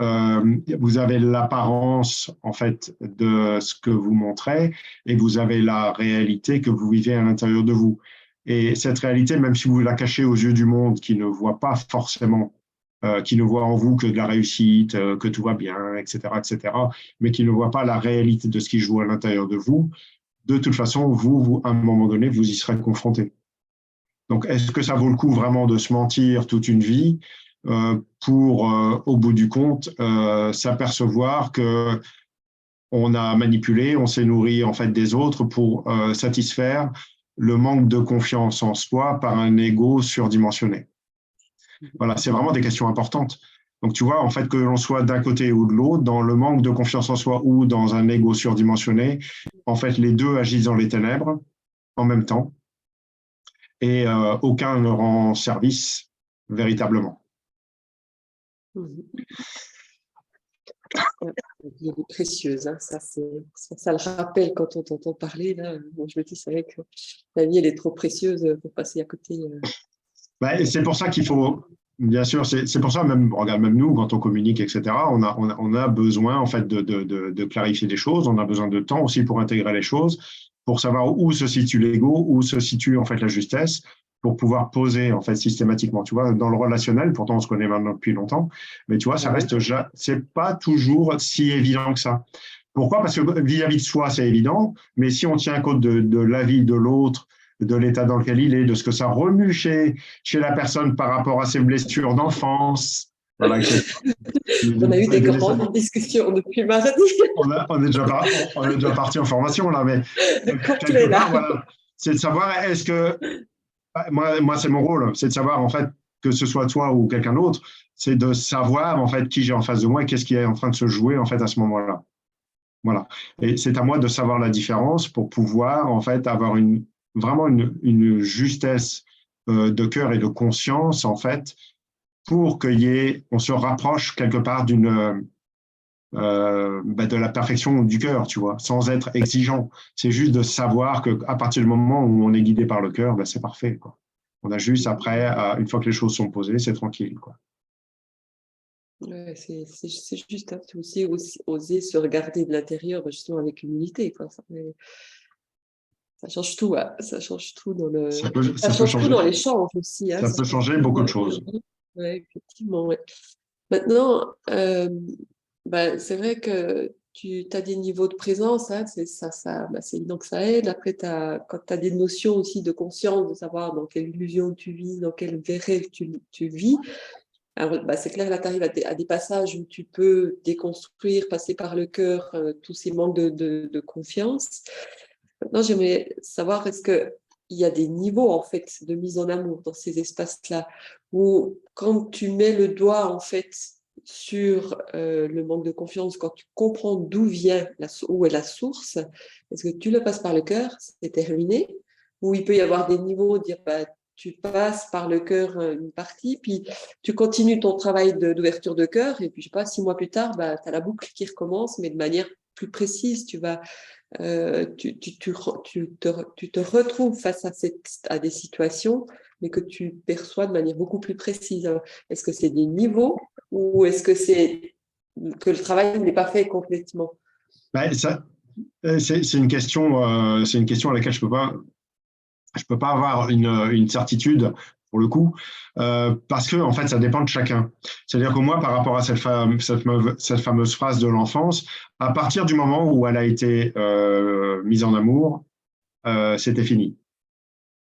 Speaker 2: vous avez l'apparence en fait de ce que vous montrez, et vous avez la réalité que vous vivez à l'intérieur de vous. Et cette réalité, même si vous la cachez aux yeux du monde, qui ne voit pas forcément, qui ne voit en vous que de la réussite, que tout va bien, etc., mais qui ne voit pas la réalité de ce qui joue à l'intérieur de vous, de toute façon, vous, à un moment donné, vous y serez confronté. Donc, est-ce que ça vaut le coup vraiment de se mentir toute une vie pour, au bout du compte, s'apercevoir que on a manipulé, on s'est nourri en fait des autres pour satisfaire le manque de confiance en soi par un ego surdimensionné? Voilà, c'est vraiment des questions importantes. Donc, tu vois, en fait, que l'on soit d'un côté ou de l'autre, dans le manque de confiance en soi ou dans un ego surdimensionné, en fait, les deux agissent dans les ténèbres en même temps, et aucun ne rend service véritablement.
Speaker 1: Elle est précieuse, hein. Ça le rappelle quand on t'entend parler. Là. Bon, je me dis, c'est vrai que la vie, elle est trop précieuse pour passer à côté.
Speaker 2: C'est pour ça qu'il faut, bien sûr, c'est pour ça, même, regarde, même nous, quand on communique, etc., on a besoin en fait de clarifier des choses, on a besoin de temps aussi pour intégrer les choses, pour savoir où se situe l'ego, où se situe en fait la justesse, pour pouvoir poser en fait systématiquement. Tu vois, dans le relationnel, pourtant on se connaît maintenant depuis longtemps, mais tu vois, ça reste, c'est pas toujours si évident que ça. Pourquoi? Parce que vis-à-vis de soi, c'est évident, mais si on tient compte de l'avis de l'autre, de l'état dans lequel il est, de ce que ça remue chez la personne par rapport à ses blessures d'enfance. Voilà,
Speaker 1: on a eu des grandes discussions depuis mardi.
Speaker 2: On est déjà parti en formation là, mais quelque part, voilà, c'est de savoir est-ce que moi c'est mon rôle, c'est de savoir en fait que ce soit toi ou quelqu'un d'autre, c'est de savoir en fait qui j'ai en face de moi et qu'est-ce qui est en train de se jouer en fait à ce moment-là. Voilà. Et c'est à moi de savoir la différence pour pouvoir en fait avoir vraiment une justesse de cœur et de conscience en fait pour on se rapproche quelque part de la perfection du cœur, tu vois, sans être exigeant. C'est juste de savoir qu'à partir du moment où on est guidé par le cœur, c'est parfait, quoi. On a juste après, une fois que les choses sont posées, c'est tranquille, quoi.
Speaker 1: Ouais, c'est juste, hein, aussi oser se regarder de l'intérieur, justement avec humilité, quoi. Ça change tout, hein. Ça change tout ça change tout dans l'échange aussi, hein.
Speaker 2: Ça peut changer beaucoup de choses.
Speaker 1: Ouais, effectivement, ouais. Maintenant, c'est vrai que tu as des niveaux de présence, hein, c'est évident que ça aide. Après, quand tu as des notions aussi de conscience, de savoir dans quelle illusion tu vis, dans quel rêve tu vis. Alors, c'est clair, là, tu arrives à des passages où tu peux déconstruire, passer par le cœur, tous ces manques de confiance. Maintenant, j'aimerais savoir, est-ce qu'il y a des niveaux, en fait, de mise en amour dans ces espaces-là, où quand tu mets le doigt, en fait, sur le manque de confiance, quand tu comprends d'où où est la source, est-ce que tu le passes par le cœur, c'est terminé, ou il peut y avoir des niveaux, dire, tu passes par le cœur une partie, puis tu continues ton travail d'ouverture de cœur, et puis, je sais pas, 6 mois plus tard, tu as la boucle qui recommence, mais de manière plus précise, tu te retrouves face à des situations, mais que tu perçois de manière beaucoup plus précise. Alors, est-ce que c'est des niveaux ou est-ce que c'est que le travail n'est pas fait complètement?
Speaker 2: C'est une question à laquelle je peux pas avoir une certitude pour le coup, parce que en fait, ça dépend de chacun. C'est-à-dire que moi, par rapport à cette fameuse phrase de l'enfance, à partir du moment où elle a été mise en amour, c'était fini.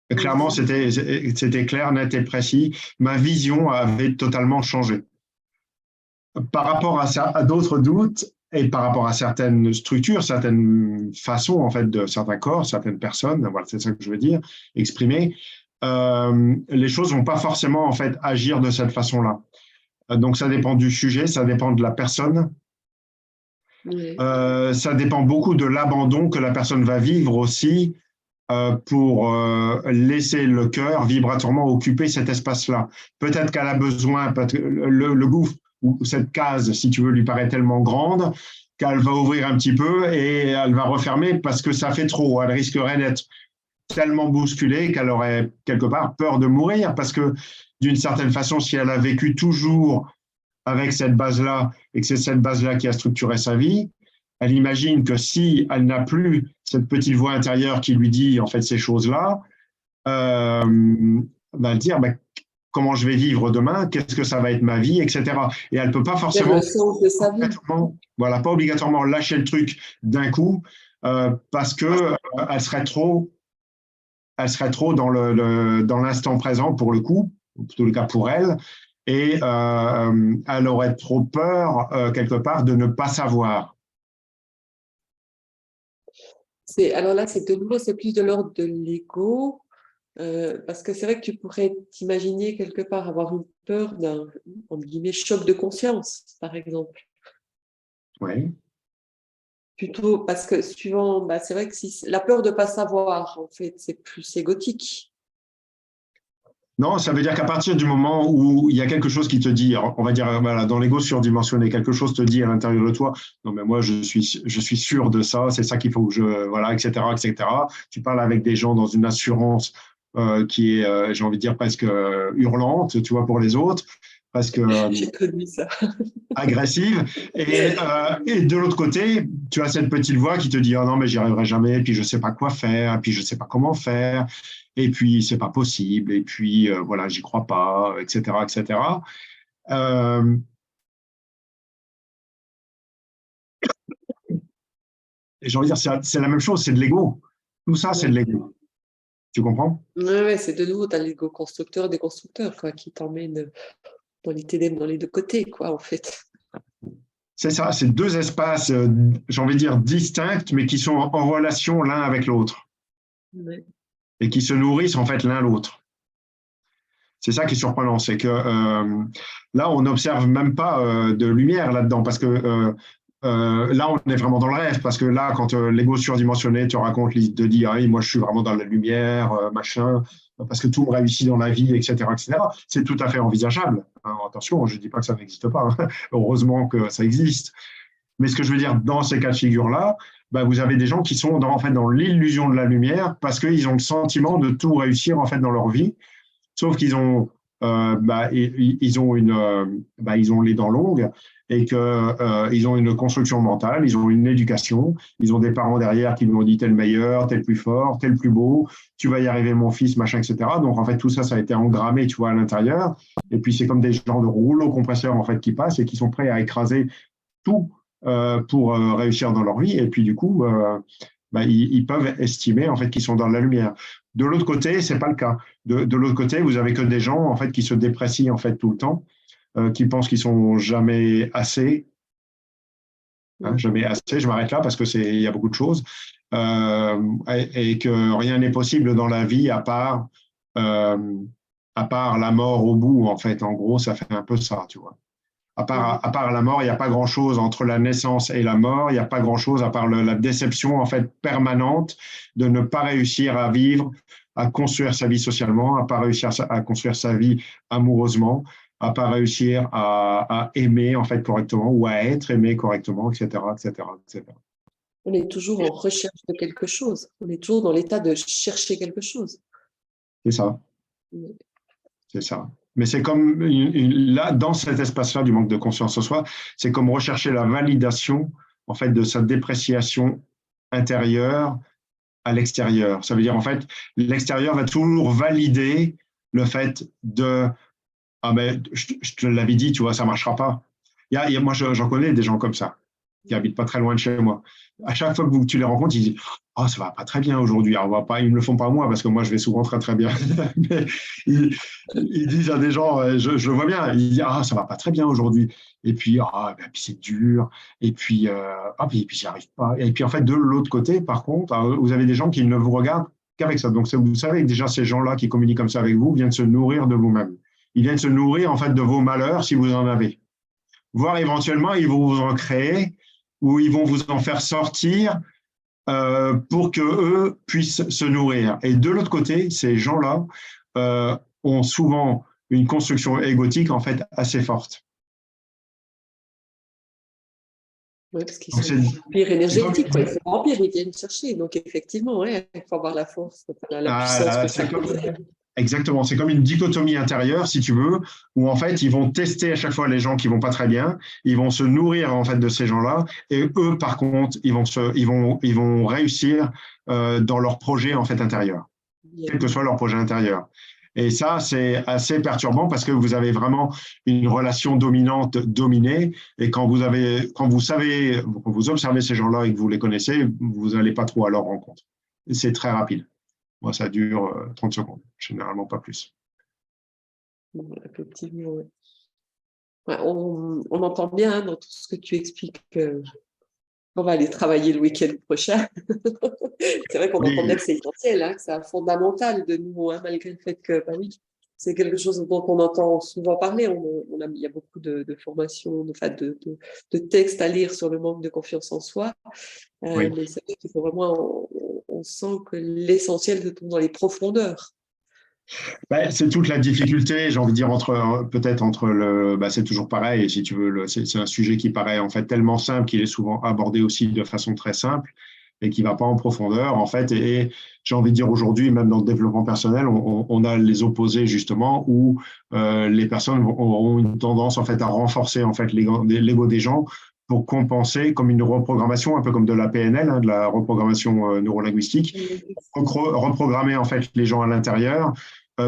Speaker 2: Clairement, c'était clair, net et précis. Ma vision avait totalement changé. Par rapport à d'autres doutes et par rapport à certaines structures, certaines façons en fait de certains corps, certaines personnes, voilà, c'est ça que je veux dire, exprimer, les choses vont pas forcément en fait agir de cette façon-là. Donc ça dépend du sujet, ça dépend de la personne, ça dépend beaucoup de l'abandon que la personne va vivre aussi pour laisser le cœur vibratoirement occuper cet espace-là. Peut-être qu'elle a besoin, le gouffre ou cette case, si tu veux, lui paraît tellement grande qu'elle va ouvrir un petit peu et elle va refermer parce que ça fait trop. Elle risquerait d'être tellement bousculée qu'elle aurait quelque part peur de mourir parce que d'une certaine façon, si elle a vécu toujours avec cette base-là et que c'est cette base-là qui a structuré sa vie, elle imagine que si elle n'a plus cette petite voix intérieure qui lui dit en fait ces choses-là, va dire comment je vais vivre demain, qu'est-ce que ça va être ma vie, etc. Et elle ne peut pas forcément,
Speaker 1: le sens de sa vie.
Speaker 2: voilà, pas obligatoirement lâcher le truc d'un coup parce que elle serait trop dans l'instant présent pour le coup, en tout cas pour elle, et elle aurait trop peur quelque part de ne pas savoir.
Speaker 1: Alors là, c'est de nouveau, c'est plus de l'ordre de l'ego, parce que c'est vrai que tu pourrais t'imaginer quelque part avoir une peur d'un, entre guillemets, choc de conscience, par exemple.
Speaker 2: Oui.
Speaker 1: Plutôt parce que suivant, c'est vrai que si la peur de ne pas savoir, en fait, c'est plus égotique.
Speaker 2: Non, ça veut dire qu'à partir du moment où il y a quelque chose qui te dit, on va dire, voilà, dans l'ego surdimensionné, quelque chose te dit à l'intérieur de toi, non, mais moi, je suis sûr de ça, c'est ça qu'il faut que voilà, etc., etc. Tu parles avec des gens dans une assurance qui est, j'ai envie de dire, presque hurlante, tu vois, pour les autres, parce que
Speaker 1: J'ai connu ça.
Speaker 2: agressive. Et de l'autre côté, tu as cette petite voix qui te dit, oh non, mais j'y arriverai jamais, puis je sais pas quoi faire, puis je sais pas comment faire, et puis c'est pas possible, et puis voilà, j'y crois pas, etc., etc. Euh, et j'ai envie de dire, c'est la même chose, c'est de l'ego. Tout ça, c'est de l'ego. Tu comprends?
Speaker 1: Ouais, c'est de nouveau, tu as l'ego constructeur des constructeurs, quoi, qui t'emmène dans les ténèbres dans les deux côtés, quoi, en fait.
Speaker 2: C'est ça, c'est deux espaces, j'ai envie de dire, distincts, mais qui sont en relation l'un avec l'autre,
Speaker 1: Ouais.
Speaker 2: et qui se nourrissent en fait l'un l'autre. C'est ça qui est surprenant, c'est que là, on n'observe même pas de lumière là-dedans, parce que là, on est vraiment dans le rêve, parce que là, quand l'ego surdimensionné te raconte, te dit, ah, oui, moi, je suis vraiment dans la lumière, machin, parce que tout me réussit dans la vie, etc., etc., c'est tout à fait envisageable. Hein, attention, je ne dis pas que ça n'existe pas, hein. Heureusement que ça existe. Mais ce que je veux dire, dans ces cas de figure-là, vous avez des gens qui sont en fait dans l'illusion de la lumière parce qu'ils ont le sentiment de tout réussir en fait dans leur vie. Sauf qu'ils ont, ils ont ils ont les dents longues et que ils ont une construction mentale, ils ont une éducation, ils ont des parents derrière qui lui ont dit t'es le meilleur, t'es le plus fort, t'es le plus beau, tu vas y arriver mon fils, machin, etc. Donc en fait tout ça, ça a été engrammé, tu vois, à l'intérieur. Et puis c'est comme des genres de rouleaux compresseurs en fait qui passent et qui sont prêts à écraser tout pour réussir dans leur vie. Et puis du coup, ils peuvent estimer en fait qu'ils sont dans la lumière. De l'autre côté, c'est pas le cas. De l'autre côté, vous avez que des gens en fait qui se déprécient en fait tout le temps, qui pensent qu'ils sont jamais assez, hein, jamais assez. Je m'arrête là parce que il y a beaucoup de choses et que rien n'est possible dans la vie euh, à part la mort au bout en fait. En gros, ça fait un peu ça, tu vois. À part la mort, il n'y a pas grand-chose entre la naissance et la mort. Il n'y a pas grand-chose à part la déception en fait permanente de ne pas réussir à vivre, à construire sa vie socialement, à pas réussir à construire sa vie amoureusement, à pas réussir à aimer en fait correctement ou à être aimé correctement, etc., etc., etc.
Speaker 1: On est toujours en recherche de quelque chose. On est toujours dans l'état de chercher quelque chose.
Speaker 2: C'est ça.
Speaker 1: Ouais.
Speaker 2: C'est ça. Mais c'est comme là, dans cet espace-là du manque de conscience en soi, c'est comme rechercher la validation en fait de sa dépréciation intérieure à l'extérieur. Ça veut dire en fait, l'extérieur va toujours valider le fait de « Ah ben, je te l'avais dit, tu vois, ça ne marchera pas ». Moi, j'en connais des gens comme ça, qui habitent pas très loin de chez moi. À chaque fois que tu les rencontres, ils disent « Oh, ça va pas très bien aujourd'hui ». Alors, ils me le font pas moi, parce que moi, je vais souvent très, très bien. Mais ils disent à des gens, je le vois bien, ils disent « Ah, ça va pas très bien aujourd'hui ». Et puis, puis c'est dur. Et puis, puis j'y arrive pas. Et puis, en fait, de l'autre côté, par contre, vous avez des gens qui ne vous regardent qu'avec ça. Donc, vous savez que déjà, ces gens-là qui communiquent comme ça avec vous viennent se nourrir de vous-même. Ils viennent se nourrir, en fait, de vos malheurs, si vous en avez. Voire éventuellement, ils vont vous en créer ou ils vont vous en faire sortir pour qu'eux puissent se nourrir. Et de l'autre côté, ces gens-là ont souvent une construction égotique en fait assez forte.
Speaker 1: Oui, parce qu'ils sont vampires énergétiques, quoi. Ils sont vampires, ils viennent chercher. Donc, effectivement, ouais, il faut avoir la force, la puissance que ça possède.
Speaker 2: Exactement, c'est comme une dichotomie intérieure, si tu veux, où en fait, ils vont tester à chaque fois les gens qui vont pas très bien, ils vont se nourrir en fait de ces gens-là, et eux, par contre, ils vont réussir dans leur projet en fait intérieur, quel que soit leur projet intérieur. Et ça, c'est assez perturbant parce que vous avez vraiment une relation dominante-dominée, et quand vous observez ces gens-là et que vous les connaissez, vous n'allez pas trop à leur rencontre. C'est très rapide. Moi, ça dure 30 secondes, généralement pas plus.
Speaker 1: Effectivement, ouais. Ouais, on entend bien dans tout ce que tu expliques qu'on va aller travailler le week-end prochain. C'est vrai qu'on entend bien que c'est essentiel, que c'est fondamental de nous, malgré le fait que, oui, c'est quelque chose dont on entend souvent parler. Il y a beaucoup de formations, de textes à lire sur le manque de confiance en soi.
Speaker 2: Oui.
Speaker 1: Mais c'est vrai qu'il faut vraiment, on sent que l'essentiel se trouve dans les profondeurs.
Speaker 2: C'est toute la difficulté, j'ai envie de dire, c'est toujours pareil, si tu veux, c'est un sujet qui paraît en fait tellement simple qu'il est souvent abordé aussi de façon très simple et qui ne va pas en profondeur, en fait. Et j'ai envie de dire aujourd'hui, même dans le développement personnel, on a les opposés justement, où les personnes auront une tendance en fait à renforcer en fait l'ego des gens pour compenser, comme une reprogrammation, un peu comme de la PNL, de la reprogrammation neurolinguistique, reprogrammer en fait les gens à l'intérieur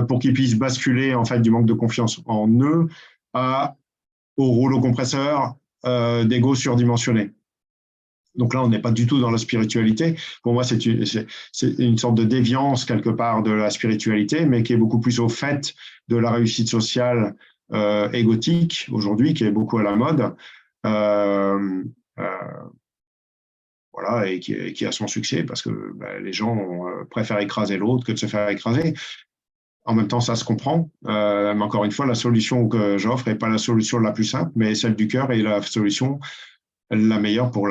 Speaker 2: pour qu'ils puissent basculer en fait du manque de confiance en eux au rouleau compresseur d'ego surdimensionné. Donc là, on n'est pas du tout dans la spiritualité. Pour moi, c'est une sorte de déviance quelque part de la spiritualité, mais qui est beaucoup plus au fait de la réussite sociale égotique aujourd'hui, qui est beaucoup à la mode. Voilà, et qui a son succès parce que les gens préfèrent écraser l'autre que de se faire écraser. En même temps, ça se comprend. Mais encore une fois, la solution que j'offre n'est pas la solution la plus simple, mais celle du cœur est la solution la meilleure pour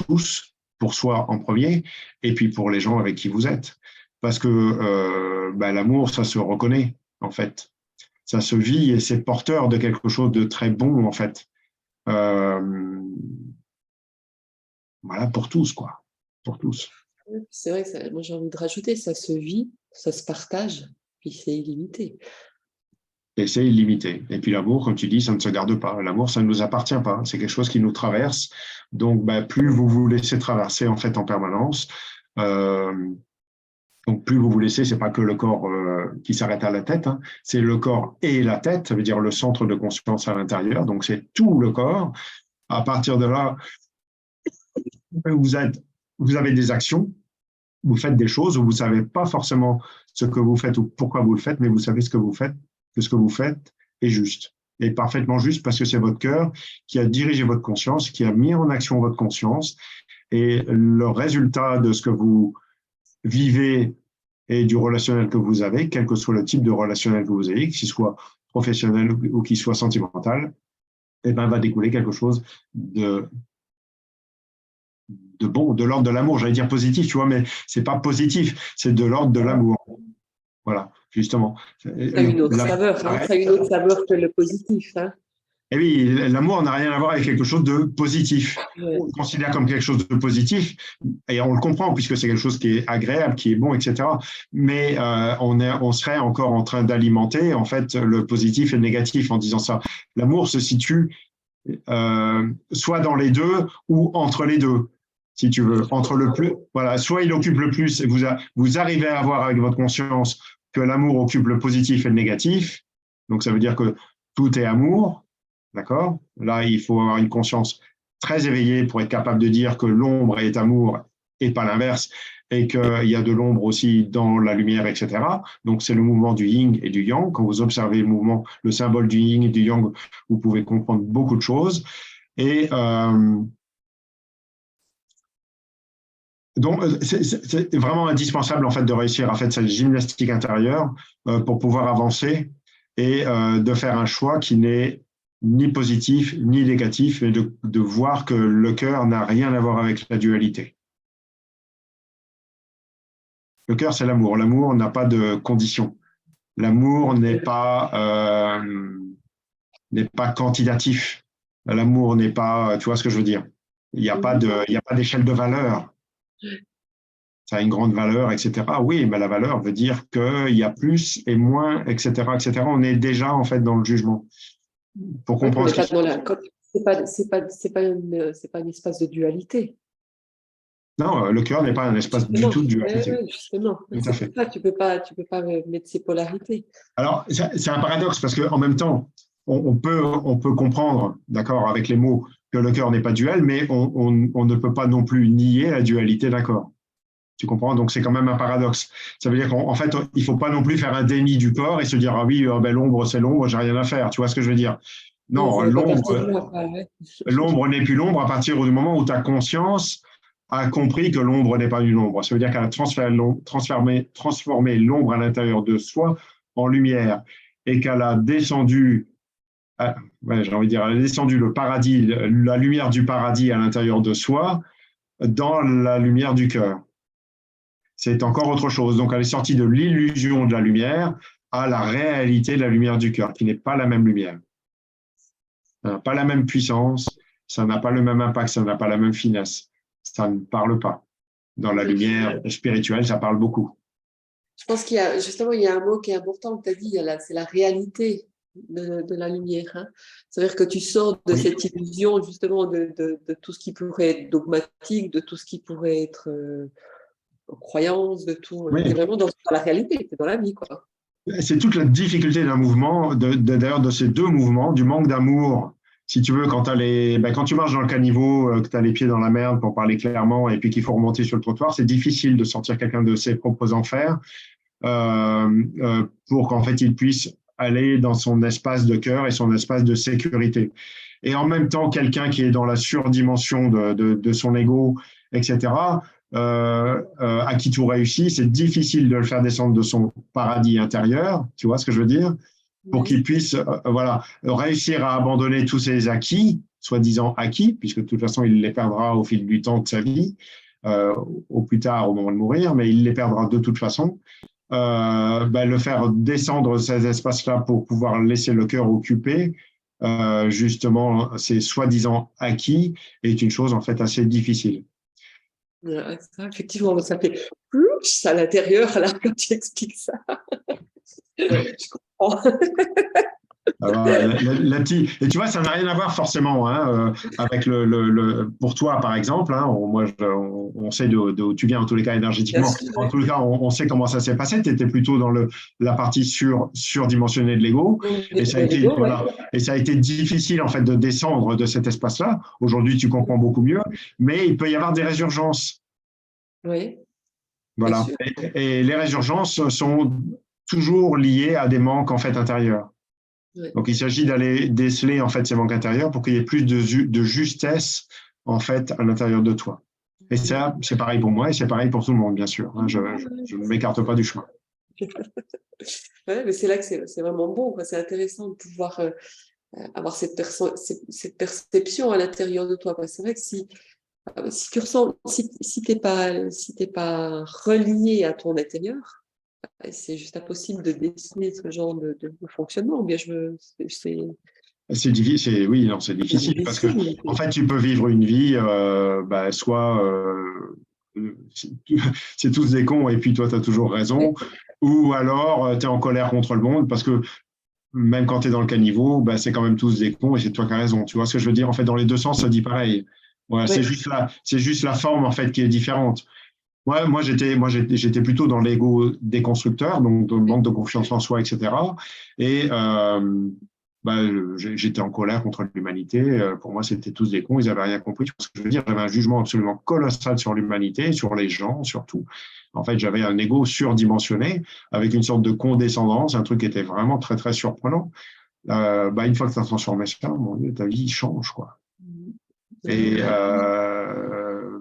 Speaker 2: tous, pour soi en premier, et puis pour les gens avec qui vous êtes. Parce que l'amour, ça se reconnaît, en fait. Ça se vit et c'est porteur de quelque chose de très bon, en fait. Voilà, pour tous, quoi. Pour tous.
Speaker 1: C'est vrai que moi, j'ai envie de rajouter, ça se vit, ça se partage, puis c'est illimité.
Speaker 2: Et c'est illimité. Et puis l'amour, comme tu dis, ça ne se garde pas. L'amour, ça ne nous appartient pas. C'est quelque chose qui nous traverse. Donc, plus vous vous laissez traverser en fait en permanence, donc plus vous vous laissez, c'est pas que le corps qui s'arrête à la tête, c'est le corps et la tête, ça veut dire le centre de conscience à l'intérieur. Donc c'est tout le corps. À partir de là, vous avez des actions, vous faites des choses où vous savez pas forcément ce que vous faites ou pourquoi vous le faites, mais vous savez ce que vous faites, que ce que vous faites est juste, est parfaitement juste parce que c'est votre cœur qui a dirigé votre conscience, qui a mis en action votre conscience, et le résultat de ce que vous vivez et du relationnel que vous avez, quel que soit le type de relationnel que vous avez, qu'il soit professionnel ou qu'il soit sentimental, va découler quelque chose de bon, de l'ordre de l'amour. J'allais dire positif, tu vois, mais c'est pas positif, c'est de l'ordre de l'amour. Voilà, justement.
Speaker 1: Ça a une autre saveur, ça a une autre saveur que le positif.
Speaker 2: Et oui, l'amour n'a rien à voir avec quelque chose de positif. Ouais. On le considère comme quelque chose de positif, et on le comprend puisque c'est quelque chose qui est agréable, qui est bon, etc. Mais on serait encore en train d'alimenter en fait le positif et le négatif en disant ça. L'amour se situe soit dans les deux ou entre les deux, si tu veux. Entre le plus, voilà, soit il occupe le plus, et vous arrivez à avoir avec votre conscience que l'amour occupe le positif et le négatif. Donc, ça veut dire que tout est amour. D'accord? Là, il faut avoir une conscience très éveillée pour être capable de dire que l'ombre est amour et pas l'inverse, et qu'il y a de l'ombre aussi dans la lumière, etc. Donc, c'est le mouvement du yin et du yang. Quand vous observez le mouvement, le symbole du yin et du yang, vous pouvez comprendre beaucoup de choses. Et donc, c'est vraiment indispensable en fait de réussir à faire cette gymnastique intérieure pour pouvoir avancer et de faire un choix qui n'est ni positif ni négatif, et de voir que le cœur n'a rien à voir avec la dualité. Le cœur, c'est l'amour. L'amour n'a pas de condition. L'amour n'est pas quantitatif. L'amour n'est pas, tu vois ce que je veux dire. Il n'y a pas d'échelle de valeur. Ça a une grande valeur, etc. Oui, mais la valeur veut dire qu'il y a plus et moins, etc., etc. On est déjà en fait dans le jugement. Pour comprendre ce
Speaker 1: c'est pas un espace de dualité.
Speaker 2: Non, le cœur n'est pas un espace du tout de dualité.
Speaker 1: Justement,
Speaker 2: tout à fait.
Speaker 1: Tu peux pas mettre ces polarités.
Speaker 2: Alors, c'est un paradoxe parce qu'en même temps, on peut comprendre, d'accord, avec les mots, que le cœur n'est pas duel, mais on ne peut pas non plus nier la dualité d'un corps. Tu comprends? Donc, c'est quand même un paradoxe. Ça veut dire qu'en fait, il ne faut pas non plus faire un déni du corps et se dire, ah oui, ben, l'ombre, c'est l'ombre, j'ai rien à faire. Tu vois ce que je veux dire? Non, l'ombre n'est plus l'ombre à partir du moment où ta conscience a compris que l'ombre n'est pas une ombre. Ça veut dire qu'elle a transformé l'ombre à l'intérieur de soi en lumière et qu'elle a descendu, j'ai envie de dire, elle a descendu le paradis, la lumière du paradis à l'intérieur de soi dans la lumière du cœur. C'est encore autre chose. Donc, elle est sortie de l'illusion de la lumière à la réalité de la lumière du cœur, qui n'est pas la même lumière. Ça n'a pas la même puissance, ça n'a pas le même impact, ça n'a pas la même finesse. Ça ne parle pas. Dans la lumière spirituelle, ça parle beaucoup.
Speaker 1: Je pense qu'il y a un mot qui est important que tu as dit, c'est la réalité de la lumière. Hein. C'est-à-dire que tu sors de cette illusion justement de tout ce qui pourrait être dogmatique, de tout ce qui pourrait être croyance, de tout. Tu es vraiment dans la réalité, tu es dans la vie, quoi.
Speaker 2: C'est toute la difficulté d'un mouvement, d'ailleurs de ces deux mouvements, du manque d'amour. Si tu veux, quand tu marches dans le caniveau, que tu as les pieds dans la merde, pour parler clairement, et puis qu'il faut remonter sur le trottoir, c'est difficile de sortir quelqu'un de ses propres enfers pour qu'en fait il puisse aller dans son espace de cœur et son espace de sécurité. Et en même temps, quelqu'un qui est dans la surdimension de son ego, etc., à qui tout réussit, c'est difficile de le faire descendre de son paradis intérieur, tu vois ce que je veux dire, pour qu'il puisse réussir à abandonner tous ses acquis, soi-disant acquis, puisque de toute façon, il les perdra au fil du temps de sa vie, au plus tard, au moment de mourir, mais il les perdra de toute façon. Le faire descendre ces espaces-là pour pouvoir laisser le cœur occupé, justement, ces soi-disant acquis, est une chose en fait assez difficile.
Speaker 1: Ça, effectivement, ça fait plus à l'intérieur là quand tu expliques ça. Je comprends.
Speaker 2: Alors, et tu vois, ça n'a rien à voir forcément avec pour toi, par exemple. On sait d'où tu viens, en tous les cas, énergétiquement. En tous les cas, on sait comment ça s'est passé. Tu étais plutôt dans la partie surdimensionnée de l'ego. Et ça a été difficile, en fait, de descendre de cet espace-là. Aujourd'hui, tu comprends beaucoup mieux. Mais il peut y avoir des résurgences.
Speaker 1: Oui.
Speaker 2: Voilà. Et les résurgences sont toujours liées à des manques, en fait, intérieurs. Donc, il s'agit d'aller déceler en fait ces manques intérieurs pour qu'il y ait plus de justesse en fait à l'intérieur de toi. Et ça, c'est pareil pour moi et c'est pareil pour tout le monde, bien sûr. Je ne m'écarte pas du chemin.
Speaker 1: Mais c'est là que c'est vraiment bon, quoi. C'est intéressant de pouvoir avoir cette perception à l'intérieur de toi. C'est vrai que si tu ressens, si t'es pas relié à ton intérieur, c'est juste impossible de déceler ce genre de fonctionnement. Bien,
Speaker 2: c'est difficile, oui, non, c'est difficile parce que en fait, tu peux vivre une vie, c'est tous des cons et puis toi, tu as toujours raison, ou alors tu es en colère contre le monde parce que même quand tu es dans le caniveau, c'est quand même tous des cons et c'est toi qui as raison. Tu vois ce que je veux dire? En fait, dans les deux sens, ça dit pareil. Voilà, c'est juste la forme en fait qui est différente. Ouais, j'étais plutôt dans l'ego des constructeurs, donc dans le manque de confiance en soi, etc. Et bah, j'étais en colère contre l'humanité. Pour moi, c'était tous des cons, ils n'avaient rien compris. Ce que je veux dire, j'avais un jugement absolument colossal sur l'humanité, sur les gens, surtout. En fait, j'avais un ego surdimensionné, avec une sorte de condescendance, un truc qui était vraiment très, très surprenant. Bah, une fois que tu as transformé ça, mon Dieu, ta vie change, quoi. Et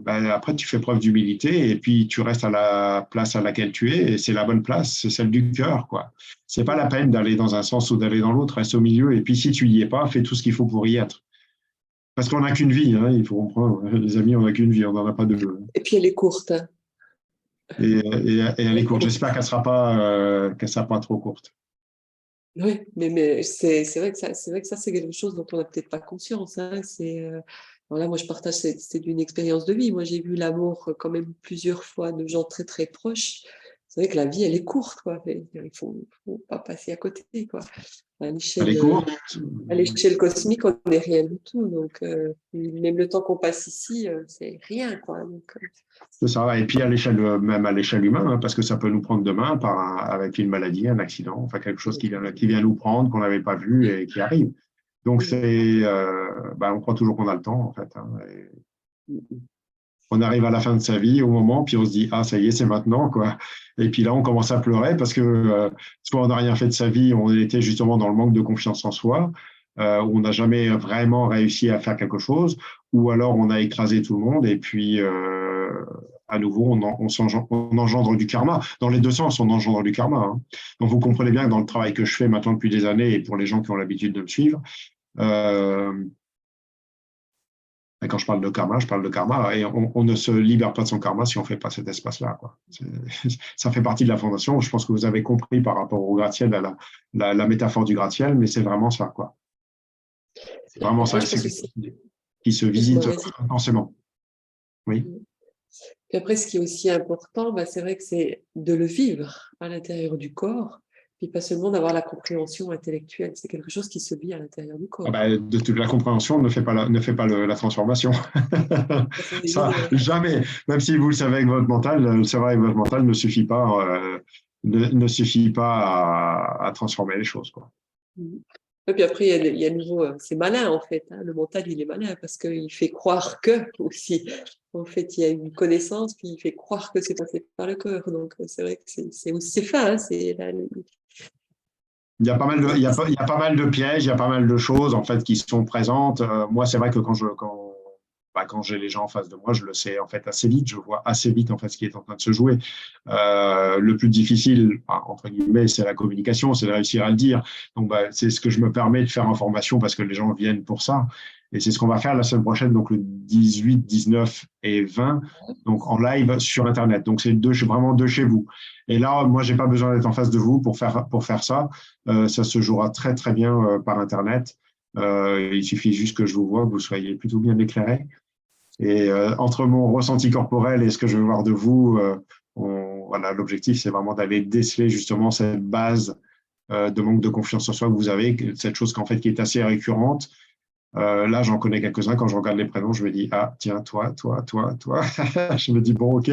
Speaker 2: ben après, tu fais preuve d'humilité et puis tu restes à la place à laquelle tu es. Et c'est la bonne place, c'est celle du cœur, quoi. C'est pas la peine d'aller dans un sens ou d'aller dans l'autre, reste au milieu. Et puis si tu y es pas, fais tout ce qu'il faut pour y être. Parce qu'on n'a qu'une vie, hein, il faut comprendre. Les amis, on n'a qu'une vie, on n'en a pas deux.
Speaker 1: Et puis elle est courte, hein.
Speaker 2: Et elle est courte. J'espère qu'elle sera pas trop courte.
Speaker 1: Oui, mais c'est vrai que ça, c'est quelque chose dont on n'a peut-être pas conscience, hein. Alors là, moi, je partage, c'est d'une expérience de vie. Moi, j'ai vu l'amour quand même plusieurs fois de gens très, très proches. C'est vrai que la vie, elle est courte, quoi. Il faut pas passer à côté, quoi. À
Speaker 2: Elle est
Speaker 1: l'échelle,
Speaker 2: courte.
Speaker 1: à l'échelle cosmique, on n'est rien du tout. Donc, même le temps qu'on passe ici, c'est rien, quoi. Donc,
Speaker 2: C'est ça. Et puis même à l'échelle humaine, hein, parce que ça peut nous prendre demain avec une maladie, un accident, enfin quelque chose qui vient nous prendre, qu'on n'avait pas vu et qui arrive. Donc on croit toujours qu'on a le temps en fait, hein, et on arrive à la fin de sa vie au moment, puis on se dit ah ça y est c'est maintenant quoi. Et puis là on commence à pleurer parce que soit on n'a rien fait de sa vie, on était justement dans le manque de confiance en soi, où on n'a jamais vraiment réussi à faire quelque chose, ou alors on a écrasé tout le monde et puis à nouveau on engendre du karma. Dans les deux sens on engendre du karma, hein. Donc vous comprenez bien que dans le travail que je fais maintenant depuis des années et pour les gens qui ont l'habitude de me suivre, euh, et quand je parle de karma, je parle de karma et on ne se libère pas de son karma si on ne fait pas cet espace-là, quoi. Ça fait partie de la fondation. Je pense que vous avez compris par rapport au gratte-ciel, la métaphore du gratte-ciel, mais c'est vraiment ça, quoi. C'est vraiment
Speaker 1: après,
Speaker 2: ça.
Speaker 1: je
Speaker 2: C'est
Speaker 1: pense
Speaker 2: quelque
Speaker 1: aussi,
Speaker 2: chose qui se visite
Speaker 1: excuse-moi, vas-y.
Speaker 2: intensément. Oui.
Speaker 1: Puis après, ce qui est aussi important, bah, c'est vrai que c'est de le vivre à l'intérieur du corps, puis pas seulement d'avoir la compréhension intellectuelle. C'est quelque chose qui se vit à l'intérieur du
Speaker 2: Ah
Speaker 1: corps.
Speaker 2: bah, de toute la compréhension ne fait pas la transformation.
Speaker 1: Ça, c'est
Speaker 2: Ça,
Speaker 1: évident, ouais.
Speaker 2: jamais. Même si vous le savez avec votre mental, le savoir avec votre mental ne suffit pas à transformer les choses, quoi.
Speaker 1: Mhm. Et puis après, il y a de nouveau, c'est malin en fait, hein. Le mental, il est malin parce qu'il fait croire que aussi. En fait, il y a une connaissance, puis il fait croire que c'est passé par le cœur. Donc, c'est vrai que c'est aussi c'est fin, hein.
Speaker 2: Il y a pas mal de, il y a pas mal de pièges, il y a pas mal de choses en fait qui sont présentes. Moi, c'est vrai que quand j'ai les gens en face de moi, je le sais en fait assez vite. Je vois assez vite en fait ce qui est en train de se jouer. Le plus difficile, enfin, entre guillemets, c'est la communication, c'est de réussir à le dire. Donc, bah, c'est ce que je me permets de faire en formation parce que les gens viennent pour ça. Et c'est ce qu'on va faire la semaine prochaine, donc le 18, 19 et 20, donc en live sur Internet. Donc, c'est vraiment de chez vous. Et là, moi, j'ai pas besoin d'être en face de vous pour faire ça. Ça se jouera très très bien par Internet. Il suffit juste que je vous vois, que vous soyez plutôt bien éclairé. Et entre mon ressenti corporel et ce que je veux voir de vous, voilà, l'objectif, c'est vraiment d'aller déceler justement cette base de manque de confiance en soi que vous avez, cette chose qu'en fait qui est assez récurrente. Là, j'en connais quelques-uns. Quand je regarde les prénoms, je me dis, ah, tiens, toi, toi, toi, toi. Je me dis, bon, ok,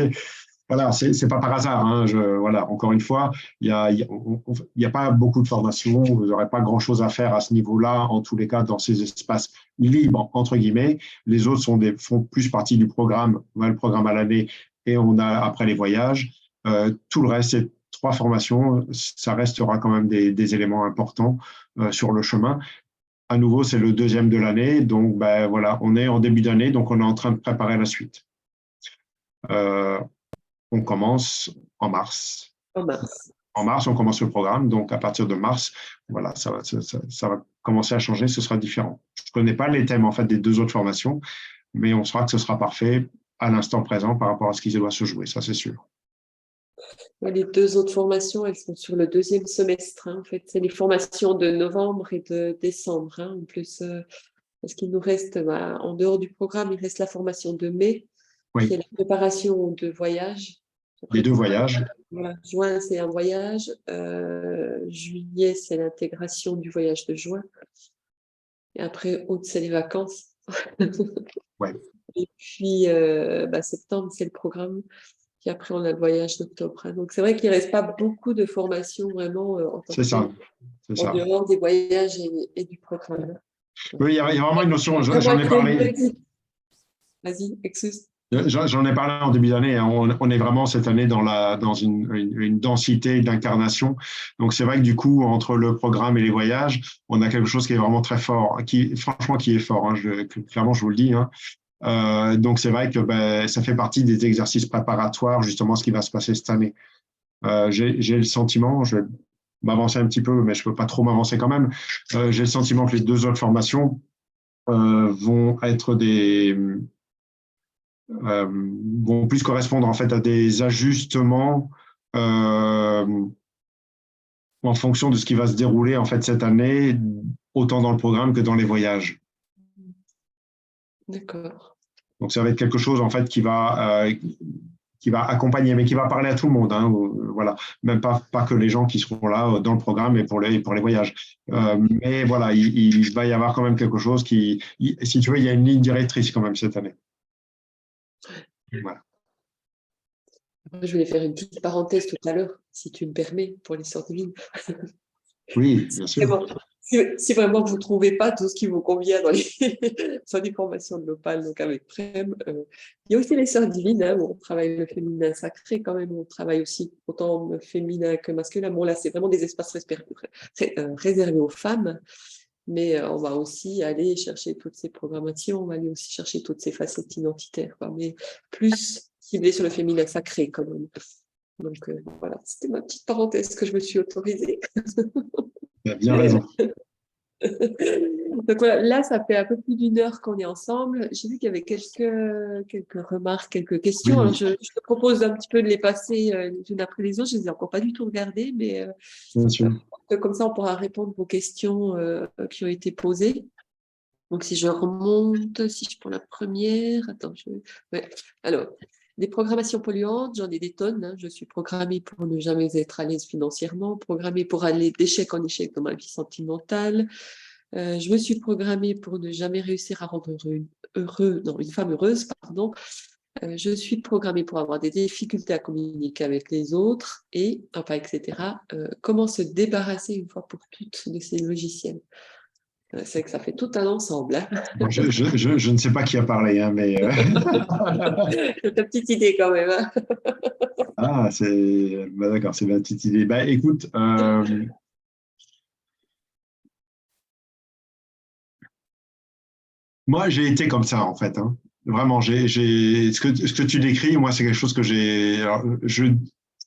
Speaker 2: voilà, c'est pas par hasard, hein. Voilà, encore une fois, il y a pas beaucoup de formations, vous n'aurez pas grand-chose à faire à ce niveau-là, en tous les cas, dans ces espaces libres, entre guillemets. Les autres font plus partie du programme, on a le programme à l'année et on a après les voyages. Tout le reste, c'est trois formations, ça restera quand même des éléments importants sur le chemin. À nouveau, c'est le deuxième de l'année, donc ben, voilà, on est en début d'année, donc on est en train de préparer la suite. Euh, on commence en mars.
Speaker 1: En mars.
Speaker 2: En mars, on commence le programme. Donc, à partir de mars, voilà, ça va commencer à changer. Ce sera différent. Je ne connais pas les thèmes en fait des deux autres formations, mais on saura que ce sera parfait à l'instant présent par rapport à ce qui doit se jouer. Ça, c'est sûr.
Speaker 1: Ouais, les deux autres formations, elles sont sur le deuxième semestre, hein. En fait, c'est les formations de novembre et de décembre, hein. En plus, parce qu'il nous reste, bah, en dehors du programme, il reste la formation de mai, qui
Speaker 2: Oui,
Speaker 1: est la préparation de voyage.
Speaker 2: les
Speaker 1: Après,
Speaker 2: deux voyages.
Speaker 1: voilà, juin, c'est un voyage. Juillet, c'est l'intégration du voyage de juin. Et après, août, c'est les vacances.
Speaker 2: Ouais.
Speaker 1: Et puis, bah, septembre, c'est le programme. Puis après, on a le voyage d'octobre. Hein. Donc, c'est vrai qu'il ne reste pas beaucoup de formations vraiment en tant
Speaker 2: C'est ça, c'est
Speaker 1: en
Speaker 2: ça.
Speaker 1: dehors des voyages et du programme.
Speaker 2: Oui, il y a vraiment une notion,
Speaker 1: Après, moi,
Speaker 2: j'en ai parlé.
Speaker 1: Vas-y, excuse.
Speaker 2: J'en ai parlé en début d'année. Hein. On est vraiment cette année dans une densité d'incarnation. Donc c'est vrai que du coup, entre le programme et les voyages, on a quelque chose qui est vraiment très fort, franchement qui est fort. Hein. Clairement, je vous le dis. Hein. Donc c'est vrai que ben, ça fait partie des exercices préparatoires, justement, ce qui va se passer cette année. J'ai le sentiment, je vais m'avancer un petit peu, mais je peux pas trop m'avancer quand même. J'ai le sentiment que les deux autres formations vont être vont plus correspondre en fait à des ajustements en fonction de ce qui va se dérouler en fait cette année, autant dans le programme que dans les voyages.
Speaker 1: D'accord.
Speaker 2: Donc ça va être quelque chose en fait qui va accompagner, mais qui va parler à tout le monde. Hein, voilà, même pas que les gens qui seront là dans le programme et pour les voyages. Mais voilà, il va y avoir quand même quelque chose si tu veux, il y a une ligne directrice quand même cette année. Voilà.
Speaker 1: Je voulais faire une petite parenthèse tout à l'heure, si tu me permets, pour l'histoire de vie.
Speaker 2: Oui, bien sûr.
Speaker 1: Si vraiment vous ne trouvez pas tout ce qui vous convient dans les, sur les formations de l'Opal, donc avec Prem, il y a aussi les sœurs divines, hein, où on travaille le féminin sacré quand même, on travaille aussi autant féminin que masculin. Bon, là, c'est vraiment des espaces réservés aux femmes, mais on va aussi aller chercher toutes ces programmations, on va aller aussi chercher toutes ces facettes identitaires, quoi, mais plus ciblées sur le féminin sacré quand même. Donc voilà, c'était ma petite parenthèse que je me suis autorisée.
Speaker 2: Tu as bien raison.
Speaker 1: Donc voilà, là, ça fait un peu plus d'une heure qu'on est ensemble. J'ai vu qu'il y avait quelques remarques, quelques questions. Alors,
Speaker 2: Oui,
Speaker 1: je te propose un petit peu de les passer les unes après les autres. Je ne les ai encore pas du tout regardées, mais
Speaker 2: bien sûr.
Speaker 1: comme ça, on pourra répondre aux questions qui ont été posées. Donc, si je remonte, si je prends la première, attends, ouais. Alors, des programmations polluantes, j'en ai des tonnes. Hein. Je suis programmée pour ne jamais être à l'aise financièrement, programmée pour aller d'échec en échec dans ma vie sentimentale. Je me suis programmée pour ne jamais réussir à rendre une femme heureuse, pardon. Je suis programmée pour avoir des difficultés à communiquer avec les autres et, enfin, etc. Comment se débarrasser une fois pour toutes de ces logiciels. C'est vrai que ça fait tout un ensemble. Hein.
Speaker 2: Je ne sais pas qui a parlé, hein, mais
Speaker 1: C'est ta petite idée quand même. Hein.
Speaker 2: ah, d'accord, c'est ma petite idée. Bah, écoute, moi j'ai été comme ça en fait. Hein. Vraiment, ce que tu décris, moi c'est quelque chose que je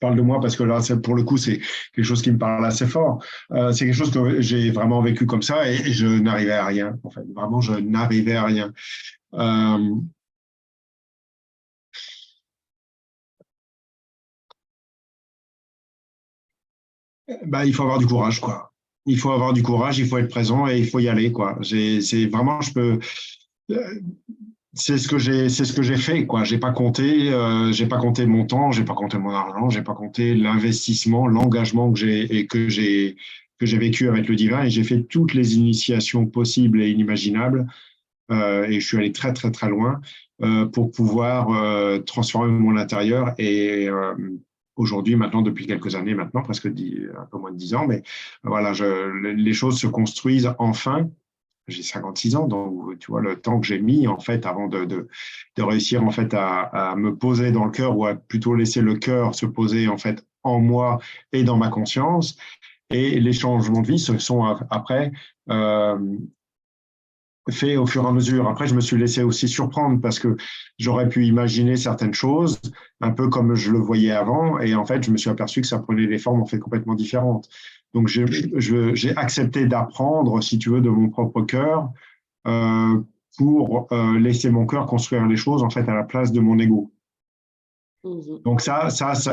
Speaker 2: parle de moi parce que là, pour le coup, c'est quelque chose qui me parle assez fort. C'est quelque chose que j'ai vraiment vécu comme ça et je n'arrivais à rien. En fait, vraiment, je n'arrivais à rien. Euh, Bah, il faut avoir du courage, quoi. Il faut avoir du courage, il faut être présent et il faut y aller, quoi. C'est vraiment, euh, c'est ce que j'ai fait, quoi. J'ai pas compté mon temps, j'ai pas compté mon argent, j'ai pas compté l'investissement, l'engagement que j'ai vécu avec le divin et j'ai fait toutes les initiations possibles et inimaginables et je suis allé très, très, très loin pour pouvoir transformer mon intérieur. Et aujourd'hui, maintenant, depuis quelques années, maintenant, un peu moins de 10 ans, mais voilà, les choses se construisent enfin. J'ai 56 ans, donc tu vois le temps que j'ai mis en fait avant de réussir en fait à me poser dans le cœur ou à plutôt laisser le cœur se poser en fait en moi et dans ma conscience. Et les changements de vie se sont après euh, fait au fur et à mesure. Après, je me suis laissé aussi surprendre parce que j'aurais pu imaginer certaines choses un peu comme je le voyais avant. Et en fait, je me suis aperçu que ça prenait des formes en fait complètement différentes. Donc, j'ai accepté d'apprendre, si tu veux, de mon propre cœur euh, pour laisser mon cœur construire les choses en fait à la place de mon ego. Donc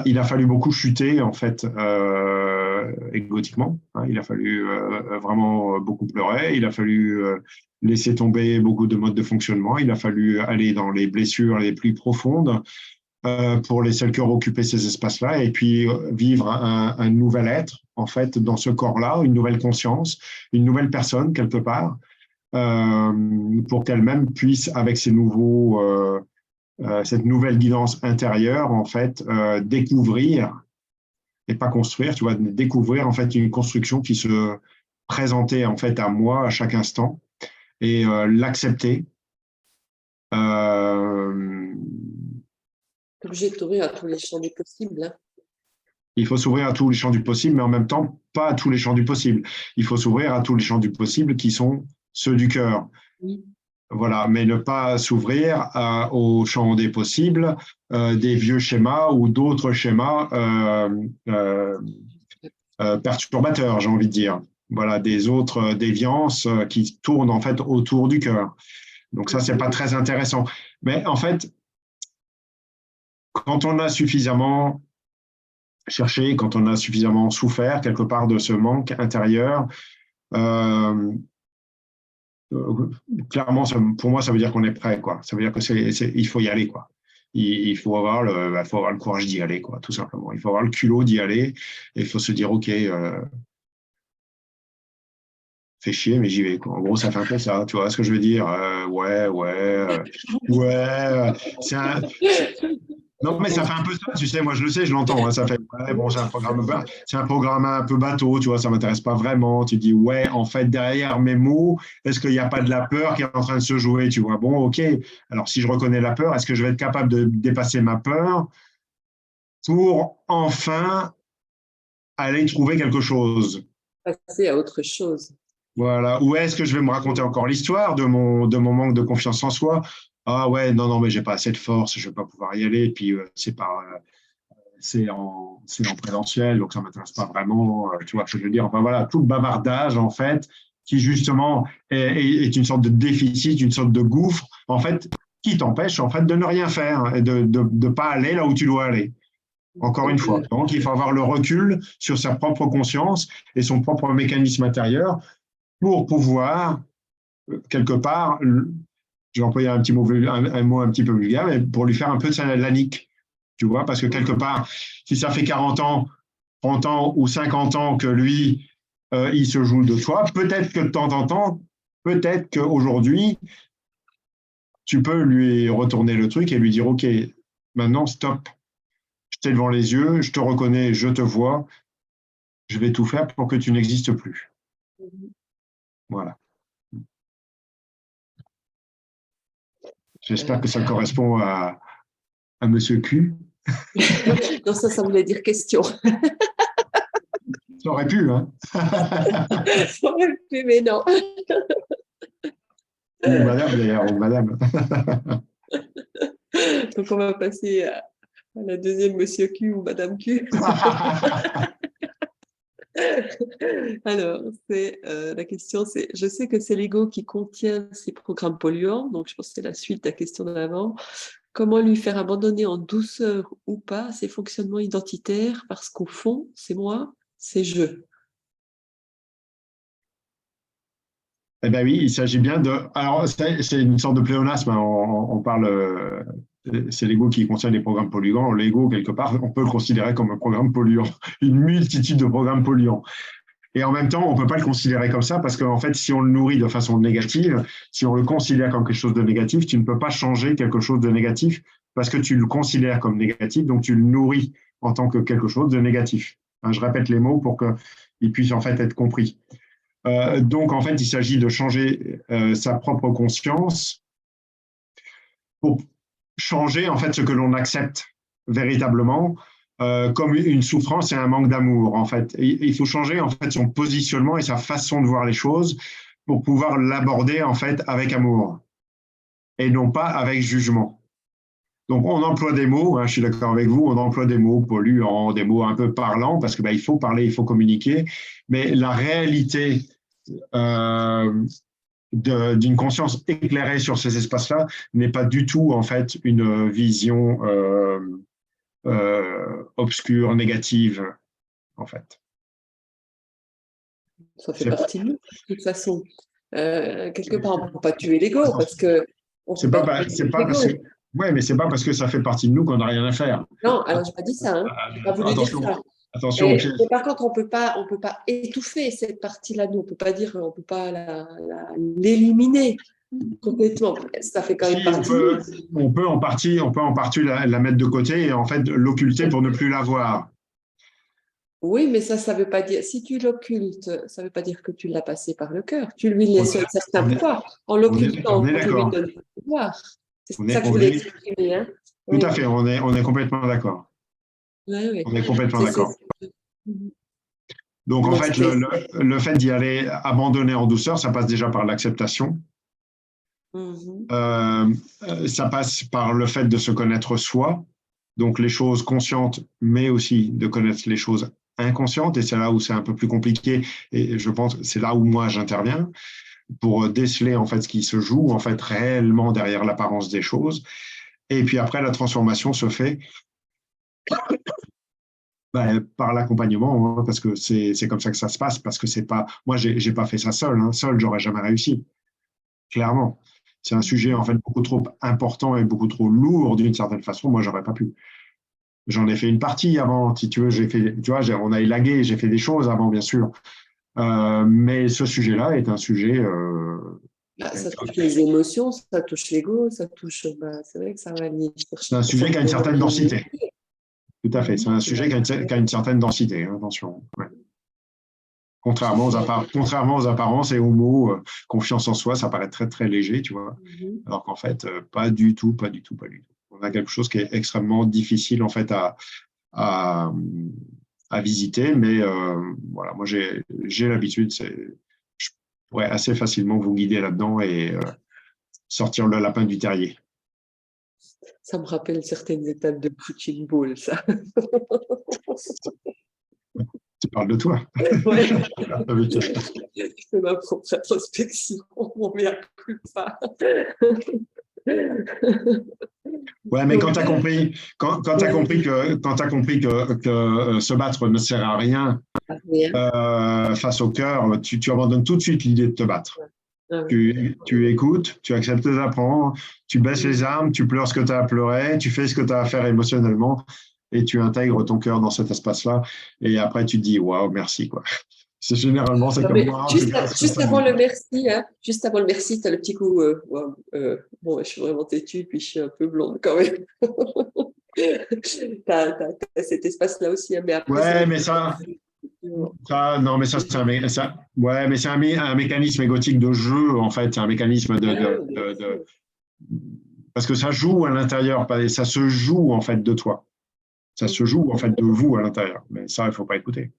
Speaker 2: il a fallu beaucoup chuter en fait égotiquement. Hein, il a fallu vraiment beaucoup pleurer. Il a fallu laisser tomber beaucoup de modes de fonctionnement. Il a fallu aller dans les blessures les plus profondes pour laisser le cœur occuper ces espaces-là et puis vivre un nouvel être en fait dans ce corps-là, une nouvelle conscience, une nouvelle personne quelque part, pour qu'elle-même puisse avec ses nouveaux cette nouvelle guidance intérieure, en fait, découvrir et pas construire, tu vois, découvrir en fait une construction qui se présentait en fait à moi à chaque instant et l'accepter.
Speaker 1: Obligé de t'ouvrir à tous les champs des possibles. Hein.
Speaker 2: Il faut s'ouvrir à tous les champs du possible, mais en même temps, pas à tous les champs du possible. Il faut s'ouvrir à tous les champs du possible qui sont ceux du cœur.
Speaker 1: Oui.
Speaker 2: Voilà, mais ne pas s'ouvrir aux champs des possibles, des vieux schémas ou d'autres schémas perturbateurs, j'ai envie de dire. Voilà, des autres déviances qui tournent en fait autour du cœur. Donc ça, c'est pas très intéressant. Mais en fait, quand on a suffisamment cherché, quand on a suffisamment souffert quelque part de ce manque intérieur, clairement, pour moi, ça veut dire qu'on est prêt, quoi. Ça veut dire il faut y aller, quoi. Il faut avoir le courage d'y aller, quoi, tout simplement. Il faut avoir le culot d'y aller et il faut se dire, OK, fait chier, mais j'y vais, quoi. En gros, ça fait un peu ça, tu vois ce que je veux dire? C'est un, non, mais ça fait un peu ça, tu sais, moi je le sais, je l'entends. Hein, ça fait, ouais, bon, c'est un programme un peu bateau, tu vois, ça m'intéresse pas vraiment. Tu dis, ouais, en fait, derrière mes mots, est-ce qu'il n'y a pas de la peur qui est en train de se jouer, tu vois? Bon, ok. Alors, si je reconnais la peur, est-ce que je vais être capable de dépasser ma peur pour enfin aller trouver quelque chose?
Speaker 1: Passer à autre chose.
Speaker 2: Voilà. Ou est-ce que je vais me raconter encore l'histoire de mon manque de confiance en soi? Ah ouais, non, non, mais j'ai pas assez de force, je vais pas pouvoir y aller. Et puis, c'est en présentiel, donc ça ne m'intéresse pas vraiment. Tu vois ce que je veux dire? Enfin voilà, tout le bavardage, en fait, qui justement est une sorte de déficit, une sorte de gouffre, en fait, qui t'empêche en fait de ne rien faire et de ne pas aller là où tu dois aller. Encore une fois. Donc, il faut avoir le recul sur sa propre conscience et son propre mécanisme intérieur pour pouvoir, quelque part, j'ai employé un mot un petit peu vulgaire, mais pour lui faire un peu de la nique. Tu vois, parce que quelque part, si ça fait 40 ans, 30 ans ou 50 ans que lui, il se joue de toi, peut-être que de temps en temps, peut-être qu'aujourd'hui, tu peux lui retourner le truc et lui dire, OK, maintenant, stop, je t'ai devant les yeux, je te reconnais, je te vois, je vais tout faire pour que tu n'existes plus. Voilà. J'espère que ça correspond à Monsieur Q.
Speaker 1: Non, ça voulait dire question.
Speaker 2: Ça aurait pu, hein.
Speaker 1: Ça aurait pu, mais non.
Speaker 2: Ou madame, d'ailleurs, ou madame.
Speaker 1: Donc, on va passer à la deuxième Monsieur Q ou Madame Q. Alors, la question, c'est, je sais que c'est l'ego qui contient ces programmes polluants, donc je pense que c'est la suite de la question d'avant. Comment lui faire abandonner en douceur ou pas ses fonctionnements identitaires, parce qu'au fond, c'est moi, c'est je.
Speaker 2: Eh bien oui, il s'agit bien de... Alors, c'est une sorte de pléonasme. Hein. On parle... c'est l'ego qui contient des programmes polluants. L'ego, quelque part, on peut le considérer comme un programme polluant. Une multitude de programmes polluants. Et en même temps, on ne peut pas le considérer comme ça parce qu'en fait, si on le nourrit de façon négative, si on le considère comme quelque chose de négatif, tu ne peux pas changer quelque chose de négatif parce que tu le considères comme négatif, donc tu le nourris en tant que quelque chose de négatif. Hein, je répète les mots pour qu'ils puissent en fait être compris. Donc, en fait, il s'agit de changer sa propre conscience pour changer en fait ce que l'on accepte véritablement comme une souffrance et un manque d'amour. En fait, il faut changer en fait son positionnement et sa façon de voir les choses pour pouvoir l'aborder en fait avec amour et non pas avec jugement. Donc, on emploie des mots, hein, je suis d'accord avec vous, on emploie des mots polluants, des mots un peu parlants, parce que il faut parler, il faut communiquer, mais la réalité d'une conscience éclairée sur ces espaces-là n'est pas du tout en fait une vision obscure, négative, en fait.
Speaker 1: Ça fait partie de nous, de toute façon. Quelque part, on ne peut pas tuer l'ego parce que on peut pas tuer l'ego.
Speaker 2: Ouais, mais c'est pas parce que ça fait partie de nous qu'on n'a rien à faire.
Speaker 1: Non, alors je n'ai pas dit ça. Hein. Je n'ai pas voulu dire ça.
Speaker 2: Attention.
Speaker 1: Mais par contre, on peut pas étouffer cette partie-là. Nous, on peut pas dire, on peut pas l'éliminer. Complètement. Ça fait quand
Speaker 2: Si
Speaker 1: même partie.
Speaker 2: on peut en partie la mettre de côté et en fait l'occulter pour ne plus la voir.
Speaker 1: Oui, mais ça veut pas dire, si tu l'occultes, ça veut pas dire que tu l'as passé par le cœur. Tu lui
Speaker 2: On
Speaker 1: laisses un
Speaker 2: est,
Speaker 1: certain
Speaker 2: on est,
Speaker 1: pouvoir. En l'occultant,
Speaker 2: on est
Speaker 1: tu lui
Speaker 2: d'accord.
Speaker 1: donnes du pouvoir. C'est
Speaker 2: On
Speaker 1: ça
Speaker 2: est,
Speaker 1: que je
Speaker 2: on
Speaker 1: voulais
Speaker 2: est,
Speaker 1: exprimer, hein.
Speaker 2: tout
Speaker 1: Oui,
Speaker 2: à fait, on est complètement d'accord.
Speaker 1: oui, oui.
Speaker 2: On est complètement
Speaker 1: C'est,
Speaker 2: d'accord. Donc, en
Speaker 1: donc,
Speaker 2: fait, le fait d'y aller abandonner en douceur, ça passe déjà par l'acceptation.
Speaker 1: Mhm.
Speaker 2: Ça passe par le fait de se connaître soi, donc les choses conscientes, mais aussi de connaître les choses inconscientes. Et c'est là où c'est un peu plus compliqué. Et je pense que c'est là où moi j'interviens pour déceler en fait ce qui se joue en fait réellement derrière l'apparence des choses. Et puis après, la transformation se fait par l'accompagnement, hein, parce que c'est comme ça que ça se passe, parce que c'est pas, moi, j'ai pas fait ça seul, hein, seul, j'aurais jamais réussi, clairement. C'est un sujet, en fait, beaucoup trop important et beaucoup trop lourd d'une certaine façon. Moi, j'aurais pas pu. J'en ai fait une partie avant, si tu veux, j'ai fait, tu vois, on a élagué, j'ai fait des choses avant, bien sûr. Mais ce sujet-là est un sujet.
Speaker 1: Bah, ça touche les émotions, ça touche l'ego, ça touche. Bah, c'est vrai que ça va aller
Speaker 2: C'est
Speaker 1: chercher
Speaker 2: un sujet qui a une
Speaker 1: profondément
Speaker 2: certaine
Speaker 1: dans les.
Speaker 2: densité. Tout à fait. C'est un sujet qui a une certaine densité, hein, attention. Ouais. Contrairement aux apparences et aux mots, confiance en soi, ça paraît très, très léger, tu vois.
Speaker 1: Mhm.
Speaker 2: Alors qu'en fait, pas du tout, pas du tout, pas du tout. On a quelque chose qui est extrêmement difficile, en fait, à, à visiter, mais voilà, moi, j'ai l'habitude, je pourrais assez facilement vous guider là-dedans et sortir le lapin du terrier.
Speaker 1: Ça me rappelle certaines étapes de Punching Ball, ça.
Speaker 2: Tu parles de toi.
Speaker 1: Ouais. Je fais ma propre introspection, mon mea culpa.
Speaker 2: Ouais, mais quand
Speaker 1: Donc,
Speaker 2: tu as compris, quand t'as compris que se battre ne sert à rien
Speaker 1: rien.
Speaker 2: face au cœur, tu abandonnes tout de suite l'idée de te battre.
Speaker 1: Ah ouais.
Speaker 2: Tu écoutes, tu acceptes d'apprendre, tu baisses les armes, tu pleures ce que tu as à pleurer, tu fais ce que tu as à faire émotionnellement et tu intègres ton cœur dans cet espace-là. Et après, tu te dis, waouh, merci, quoi. Généralement, c'est
Speaker 1: Non,
Speaker 2: comme
Speaker 1: mais
Speaker 2: moi, en tout cas, c'est comme
Speaker 1: juste
Speaker 2: ça que je
Speaker 1: avant
Speaker 2: vis.
Speaker 1: le merci, hein, juste avant le merci, tu as le petit coup. Wow, bon, je suis vraiment têtue, puis je suis un peu blonde quand même. T'as cet espace-là aussi, hein, mais après, c'est
Speaker 2: Ouais,
Speaker 1: vrai
Speaker 2: mais non, mais ouais, mais c'est un mécanisme égotique de jeu, en fait. C'est un mécanisme parce que ça joue à l'intérieur, ça se joue, en fait, de toi. Ça se joue, en fait, de vous à l'intérieur. Mais ça, il ne faut pas écouter.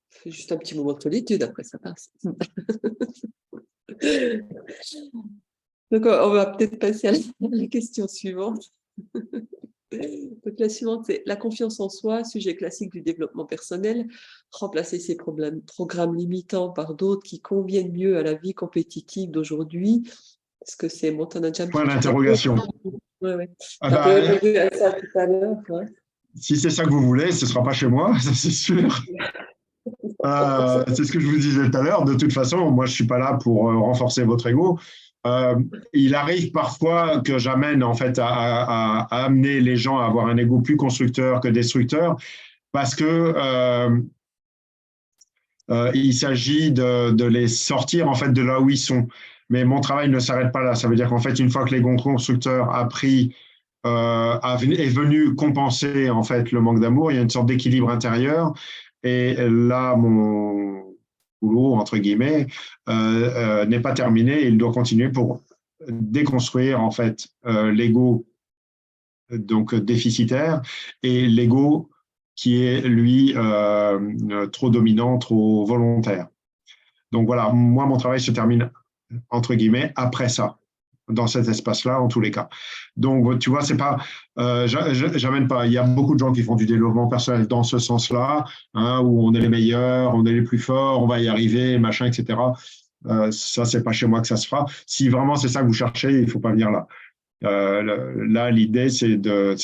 Speaker 1: c'est juste un petit moment de solitude, après ça passe. Donc, on va peut-être passer à la question suivante. Donc, la suivante, c'est la confiance en soi, sujet classique du développement personnel. Remplacer ces programmes limitants par d'autres qui conviennent mieux à la vie compétitive d'aujourd'hui. Est-ce que c'est bon, t'en as déjà un
Speaker 2: Point
Speaker 1: petit peu répondu?
Speaker 2: d'interrogation.
Speaker 1: Ouais, ouais.
Speaker 2: Ah
Speaker 1: Tu as un peu
Speaker 2: bah,
Speaker 1: répondu à ça tout à l'heure. Ouais.
Speaker 2: si c'est ça que vous voulez, ce ne sera pas chez moi, ça c'est sûr. C'est ce que je vous disais tout à l'heure. De toute façon, moi, je ne suis pas là pour renforcer votre ego. Il arrive parfois que j'amène en fait à amener les gens à avoir un ego plus constructeur que destructeur, parce que il s'agit de les sortir en fait de là où ils sont. Mais mon travail ne s'arrête pas là. Ça veut dire qu'en fait, une fois que l'ego constructeur a pris est venu compenser en fait le manque d'amour, il y a une sorte d'équilibre intérieur. Et là, mon boulot entre guillemets n'est pas terminé. Il doit continuer pour déconstruire en fait l'ego donc déficitaire et l'ego qui est lui trop dominant, trop volontaire. Donc voilà, moi mon travail se termine entre guillemets après ça, dans cet espace-là en tous les cas. Donc tu vois, c'est pas, j'amène pas. Il y a beaucoup de gens qui font du développement personnel dans ce sens-là, hein, où on est les meilleurs, on est les plus forts, on va y arriver, machin, etc. Ça, c'est pas chez moi que ça se fera. Si vraiment c'est ça que vous cherchez, il faut pas venir là. Là, l'idée, c'est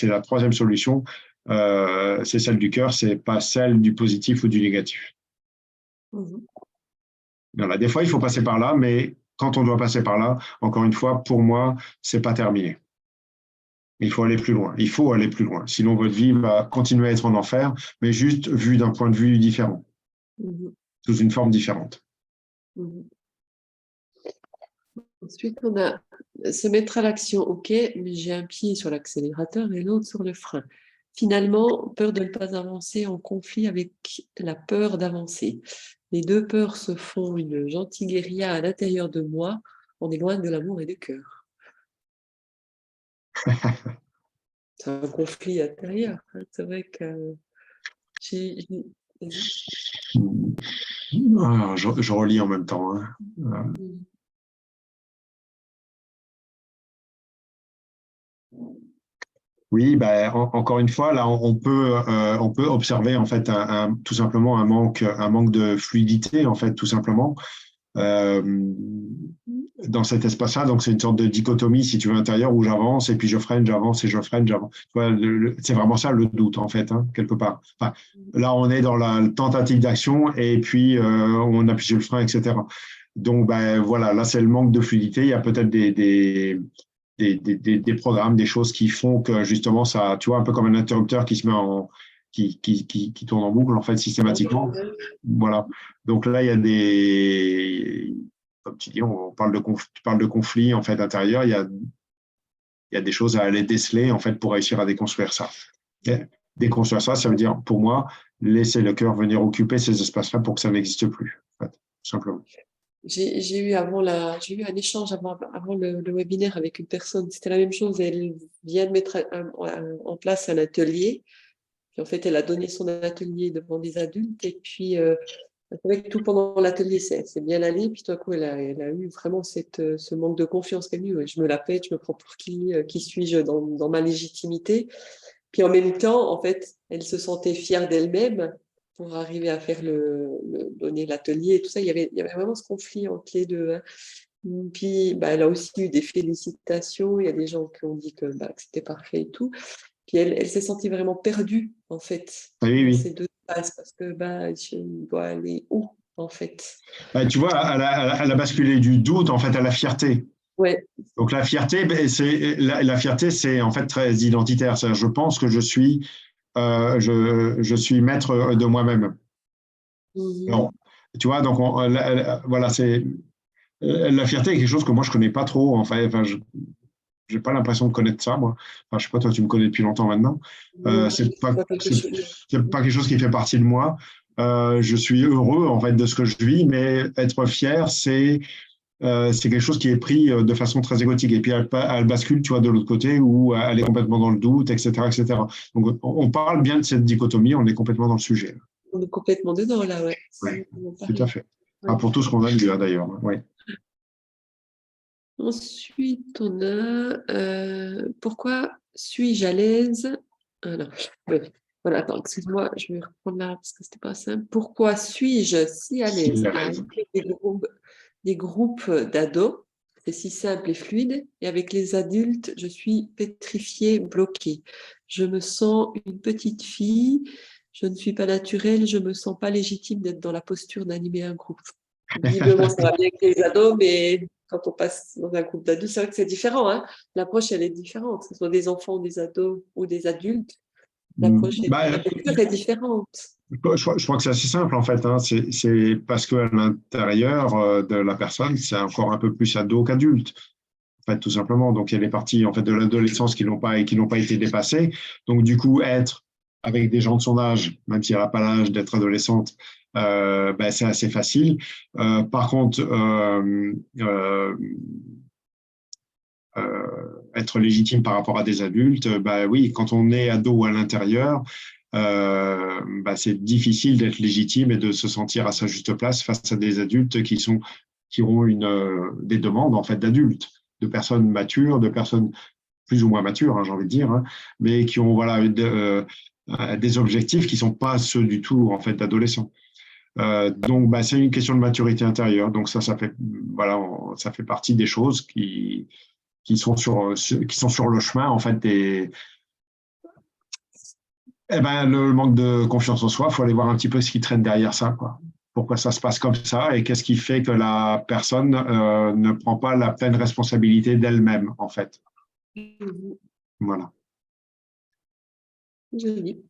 Speaker 2: la troisième solution, c'est celle du cœur, c'est pas celle du positif ou du négatif.
Speaker 1: Mhm.
Speaker 2: Voilà, des fois, il faut passer par là, mais quand on doit passer par là, encore une fois, pour moi, c'est pas terminé. Il faut aller plus loin. Il faut aller plus loin. Sinon, votre vie va continuer à être en enfer, mais juste vue d'un point de vue différent,
Speaker 1: Mhm.
Speaker 2: sous une forme différente.
Speaker 1: Mhm. Ensuite, on a se mettre à l'action, ok, mais j'ai un pied sur l'accélérateur et l'autre sur le frein. Finalement, peur de ne pas avancer en conflit avec la peur d'avancer. Les deux peurs se font une gentille guérilla à l'intérieur de moi. On est loin de l'amour et du cœur. C'est un conflit intérieur, hein. C'est vrai que vas-y.
Speaker 2: Ah, je relis en même temps, hein. Oui, ben, encore une fois, là, on peut observer en fait tout simplement un manque de fluidité, en fait, tout simplement. Euh, dans cet espace-là, donc c'est une sorte de dichotomie, si tu veux, intérieure où j'avance et puis je freine, j'avance et je freine, j'avance. Tu vois, c'est vraiment ça le doute, en fait, hein, quelque part. Enfin, là, on est dans la tentative d'action et puis on appuie sur le frein, etc. Donc, ben voilà, là, c'est le manque de fluidité. Il y a peut-être des programmes, des choses qui font que justement, ça, tu vois, un peu comme un interrupteur qui se met qui tourne en boucle, en fait, systématiquement. Voilà. Donc là, il y a comme tu dis, tu parles de conflit, en fait, intérieur. Il y a des choses à aller déceler, en fait, pour réussir à déconstruire ça. Et déconstruire ça, ça veut dire, pour moi, laisser le cœur venir occuper ces espaces-là pour que ça n'existe plus, en fait, tout simplement.
Speaker 1: J'ai eu j'ai eu un échange avant le webinaire avec une personne. C'était la même chose. Elle vient de mettre en place un atelier. Puis en fait, elle a donné son atelier devant des adultes. Et puis, c'est vrai que tout pendant l'atelier, c'est bien allé. Puis tout à coup, elle a eu vraiment ce manque de confiance qu'elle a eu. Ouais, je me la pète, je me prends pour qui suis-je dans ma légitimité. Puis en même temps, en fait, elle se sentait fière d'elle-même pour arriver à faire donner l'atelier et tout ça. Il y avait vraiment ce conflit entre les deux, hein. Puis, bah, elle a aussi eu des félicitations. Il y a des gens qui ont dit que c'était parfait et tout. Puis elle s'est sentie vraiment perdue, en fait,
Speaker 2: Oui,
Speaker 1: dans
Speaker 2: oui.
Speaker 1: ces deux phases, parce que je dois aller où, en fait?
Speaker 2: Bah, tu vois, elle a basculé du doute, en fait, à la fierté.
Speaker 1: Ouais.
Speaker 2: Donc la fierté, ben, la fierté, c'est en fait très identitaire. Je pense que je suis maître de moi-même.
Speaker 1: Mhm.
Speaker 2: Alors, tu vois, donc voilà, c'est la fierté est quelque chose que moi je connais pas trop. Enfin, je j'ai pas l'impression de connaître ça, moi. Enfin, je sais pas, toi, tu me connais depuis longtemps maintenant.
Speaker 1: Non,
Speaker 2: C'est
Speaker 1: pas quelque chose.
Speaker 2: pas quelque chose qui fait partie de moi. Je suis heureux en fait de ce que je vis, mais être fier, c'est quelque chose qui est pris de façon très égotique. Et puis elle bascule, tu vois, de l'autre côté où elle est complètement dans le doute, etc., etc. Donc on parle bien de cette dichotomie, on est complètement dans le sujet.
Speaker 1: On est complètement dedans, là, ouais.
Speaker 2: Oui,
Speaker 1: C'est exactement
Speaker 2: tout à
Speaker 1: pareil.
Speaker 2: fait. Ah,
Speaker 1: Ouais.
Speaker 2: pour tout ce qu'on a dit là d'ailleurs. Oui.
Speaker 1: Ensuite, on a pourquoi suis-je à l'aise? Ah non, oui. Voilà, attends, excuse-moi, je vais reprendre là parce que c'était pas simple. Pourquoi suis-je si à
Speaker 2: Si,
Speaker 1: l'aise
Speaker 2: la
Speaker 1: à
Speaker 2: raison.
Speaker 1: animer des groupes d'ados? C'est si simple et fluide. Et avec les adultes, je suis pétrifiée, bloquée. Je me sens une petite fille. Je ne suis pas naturelle. Je me sens pas légitime d'être dans la posture d'animer un groupe. Visiblement, ça va bien avec les ados, mais quand on passe dans un groupe d'adultes, c'est vrai que c'est différent, hein. L'approche, elle est différente, que ce soit des enfants, des ados ou des adultes. L'approche est,
Speaker 2: Bah,
Speaker 1: la lecture est différente.
Speaker 2: je crois que c'est assez simple en fait, hein. C'est parce qu'à l'intérieur de la personne, c'est encore un peu plus ado qu'adulte. En fait, tout simplement. Donc, il y a des parties en fait, de l'adolescence qui n'ont pas été dépassées. Donc, du coup, être avec des gens de son âge, même si elle n'a pas l'âge d'être adolescente, ben, c'est assez facile. Par contre, être légitime par rapport à des adultes, bah oui, quand on est ado à l'intérieur, bah c'est difficile d'être légitime et de se sentir à sa juste place face à des adultes qui ont des demandes en fait d'adultes, de personnes matures, de personnes plus ou moins matures, hein, j'ai envie de dire, hein, mais qui ont voilà des objectifs qui sont pas ceux du tout en fait d'adolescents. Donc, bah, c'est une question de maturité intérieure. Donc ça fait voilà, ça fait partie des choses qui sont sur le chemin, en fait, eh ben, le manque de confiance en soi, il faut aller voir un petit peu ce qui traîne derrière ça, quoi. Pourquoi ça se passe comme ça et qu'est-ce qui fait que la personne ne prend pas la pleine responsabilité d'elle-même, en fait.
Speaker 1: Mhm.
Speaker 2: Voilà.
Speaker 1: Joli.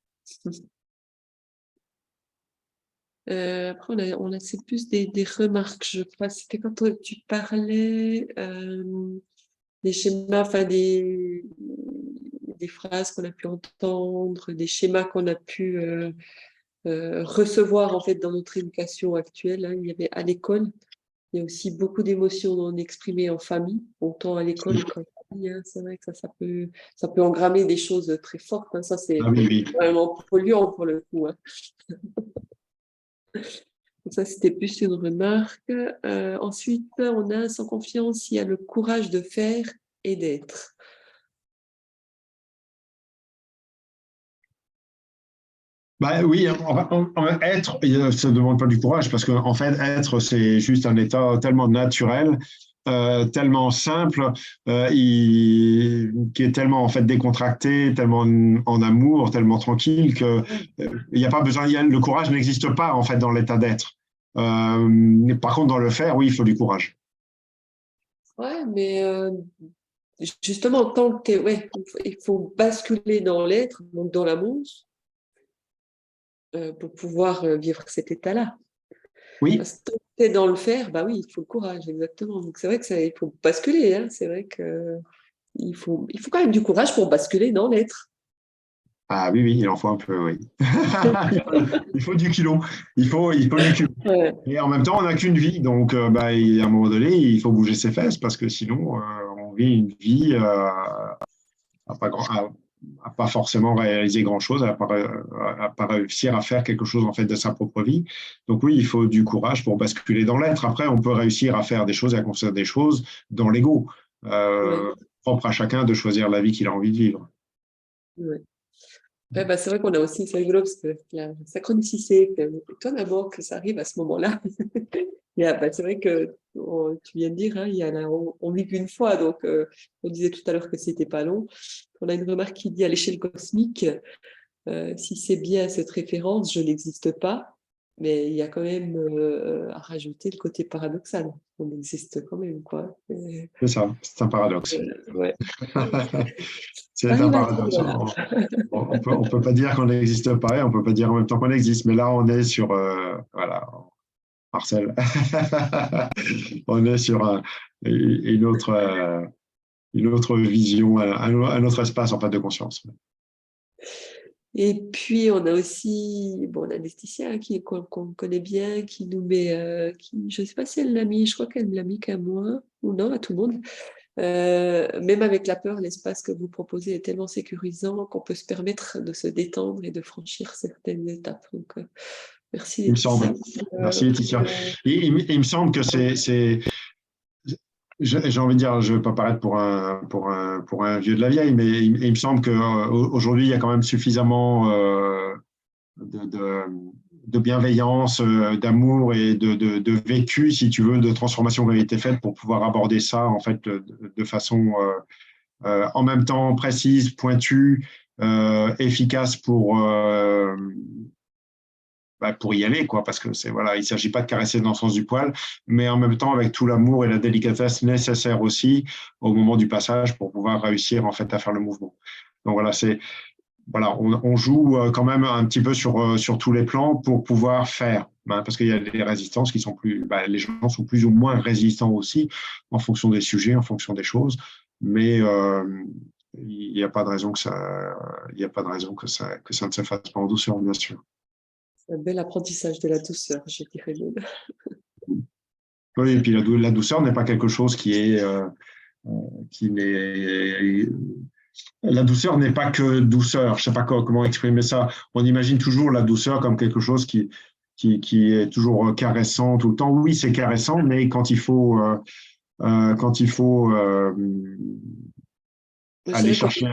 Speaker 1: Après, c'est plus des remarques, je crois. C'était quand tu parlais des schémas, enfin des phrases qu'on a pu entendre, des schémas qu'on a pu recevoir en fait dans notre éducation actuelle. Hein. Il y avait à l'école, il y a aussi beaucoup d'émotions non exprimées en famille, autant à l'école qu'en famille. Hein. C'est vrai que ça peut engrammer des choses très fortes. Hein. Ça, c'est
Speaker 2: Ah oui, oui.
Speaker 1: vraiment polluant pour le coup. Hein. Donc ça, c'était plus une remarque. Ensuite, on a sans confiance, il y a le courage de faire et d'être.
Speaker 2: Bah oui, être, ça ne demande pas du courage parce qu'en fait, être, c'est juste un état tellement naturel, tellement simple, qui est tellement en fait décontracté, tellement en amour, tellement tranquille que il n'y a pas besoin. Le courage n'existe pas en fait dans l'état d'être. Par contre, dans le faire, oui, il faut du courage.
Speaker 1: Ouais, mais justement, tant que ouais, il faut basculer dans l'être, donc dans l'amour, pour pouvoir vivre cet état-là.
Speaker 2: Oui,
Speaker 1: Parce que tant que tu es dans le faire, bah oui, il faut le courage, exactement. Donc c'est vrai que il faut basculer. Hein. C'est vrai que il faut quand même du courage pour basculer dans l'être.
Speaker 2: ah oui, oui, il en faut un peu, oui. Il faut du kilo. Il faut du kilo.
Speaker 1: Ouais.
Speaker 2: Et en même temps, on n'a qu'une vie, donc bah, à un moment donné, il faut bouger ses fesses parce que sinon, on vit une vie à pas forcément réaliser grand-chose, à pas réussir à faire quelque chose en fait de sa propre vie. Donc oui, il faut du courage pour basculer dans l'être. Après, on peut réussir à faire des choses et à construire des choses dans l'ego,
Speaker 1: Ouais.
Speaker 2: propre à chacun de choisir la vie qu'il a envie de vivre.
Speaker 1: Ouais. Ouais, bah, c'est vrai qu'on a aussi, c'est rigolo parce que la synchronicité, étonnamment que ça arrive à ce moment-là. Bah, c'est vrai que tu viens de dire, hein, on vit qu'une fois, donc on disait tout à l'heure que c'était pas long. On a une remarque qui dit à l'échelle cosmique, si c'est bien cette référence, je n'existe pas, mais il y a quand même à rajouter le côté paradoxal. On existe quand même, quoi.
Speaker 2: C'est ça, c'est un paradoxe.
Speaker 1: Ouais. Ça
Speaker 2: C'est un
Speaker 1: arrive à dire,
Speaker 2: paradoxe.
Speaker 1: voilà.
Speaker 2: On peut pas dire qu'on n'existe pas et on peut pas dire en même temps qu'on existe. Mais là, on est sur, voilà, Marcel. On est sur une autre vision, un autre espace en fait de conscience.
Speaker 1: Et puis, on a aussi bon, l'anesthésien qu'on connaît bien, qui nous met, je ne sais pas si elle l'a mis, je crois qu'elle me l'a mis qu'à moi, ou non, à tout le monde. Même avec la peur, l'espace que vous proposez est tellement sécurisant qu'on peut se permettre de se détendre et de franchir certaines étapes. Donc, merci
Speaker 2: Il me semble.
Speaker 1: Laetitia.
Speaker 2: Merci Laetitia. Et il me semble que j'ai envie de dire, je ne veux pas paraître pour un vieux de la vieille, mais il me semble qu'aujourd'hui, il y a quand même suffisamment de, de, de bienveillance, d'amour et de vécu, si tu veux, de transformation qui a été faite pour pouvoir aborder ça en fait de façon en même temps précise, pointue, efficace pour y aller, quoi, parce que voilà, il ne s'agit pas de caresser dans le sens du poil, mais en même temps avec tout l'amour et la délicatesse nécessaire aussi au moment du passage pour pouvoir réussir en fait à faire le mouvement. Donc voilà, on joue quand même un petit peu sur tous les plans pour pouvoir faire, hein, parce qu'il y a des résistances qui sont les gens sont plus ou moins résistants aussi en fonction des sujets, en fonction des choses, mais il n'y a pas de raison il y a pas de raison que ça ne se fasse pas en douceur, bien sûr.
Speaker 1: C'est un bel apprentissage de la douceur, je dirais même.
Speaker 2: Oui, et puis la douceur n'est pas quelque chose qui n'est. La douceur n'est pas que douceur. Je ne sais pas comment exprimer ça. On imagine toujours la douceur comme quelque chose qui est toujours caressant tout le temps. Oui, c'est caressant, mais quand il faut
Speaker 1: C'est
Speaker 2: aller
Speaker 1: vrai qu'on
Speaker 2: chercher.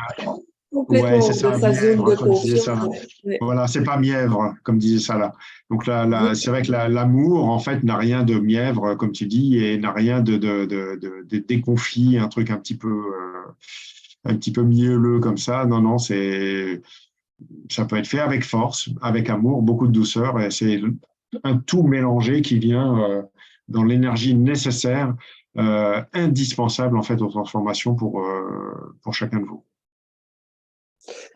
Speaker 2: Ouais,
Speaker 1: complètement
Speaker 2: c'est
Speaker 1: hors de
Speaker 2: ça,
Speaker 1: sa zone de
Speaker 2: mièvre, comme disait
Speaker 1: confiance.
Speaker 2: ça.
Speaker 1: Ouais.
Speaker 2: Voilà, c'est pas mièvre, comme disait ça là. Donc
Speaker 1: Oui,
Speaker 2: c'est vrai que l'amour, en fait, n'a rien de mièvre, comme tu dis, et n'a rien de déconfit, un petit peu mielleux comme ça. Non, non, ça peut être fait avec force, avec amour, beaucoup de douceur, et c'est un tout mélangé qui vient dans l'énergie nécessaire, indispensable en fait aux transformations pour chacun de vous.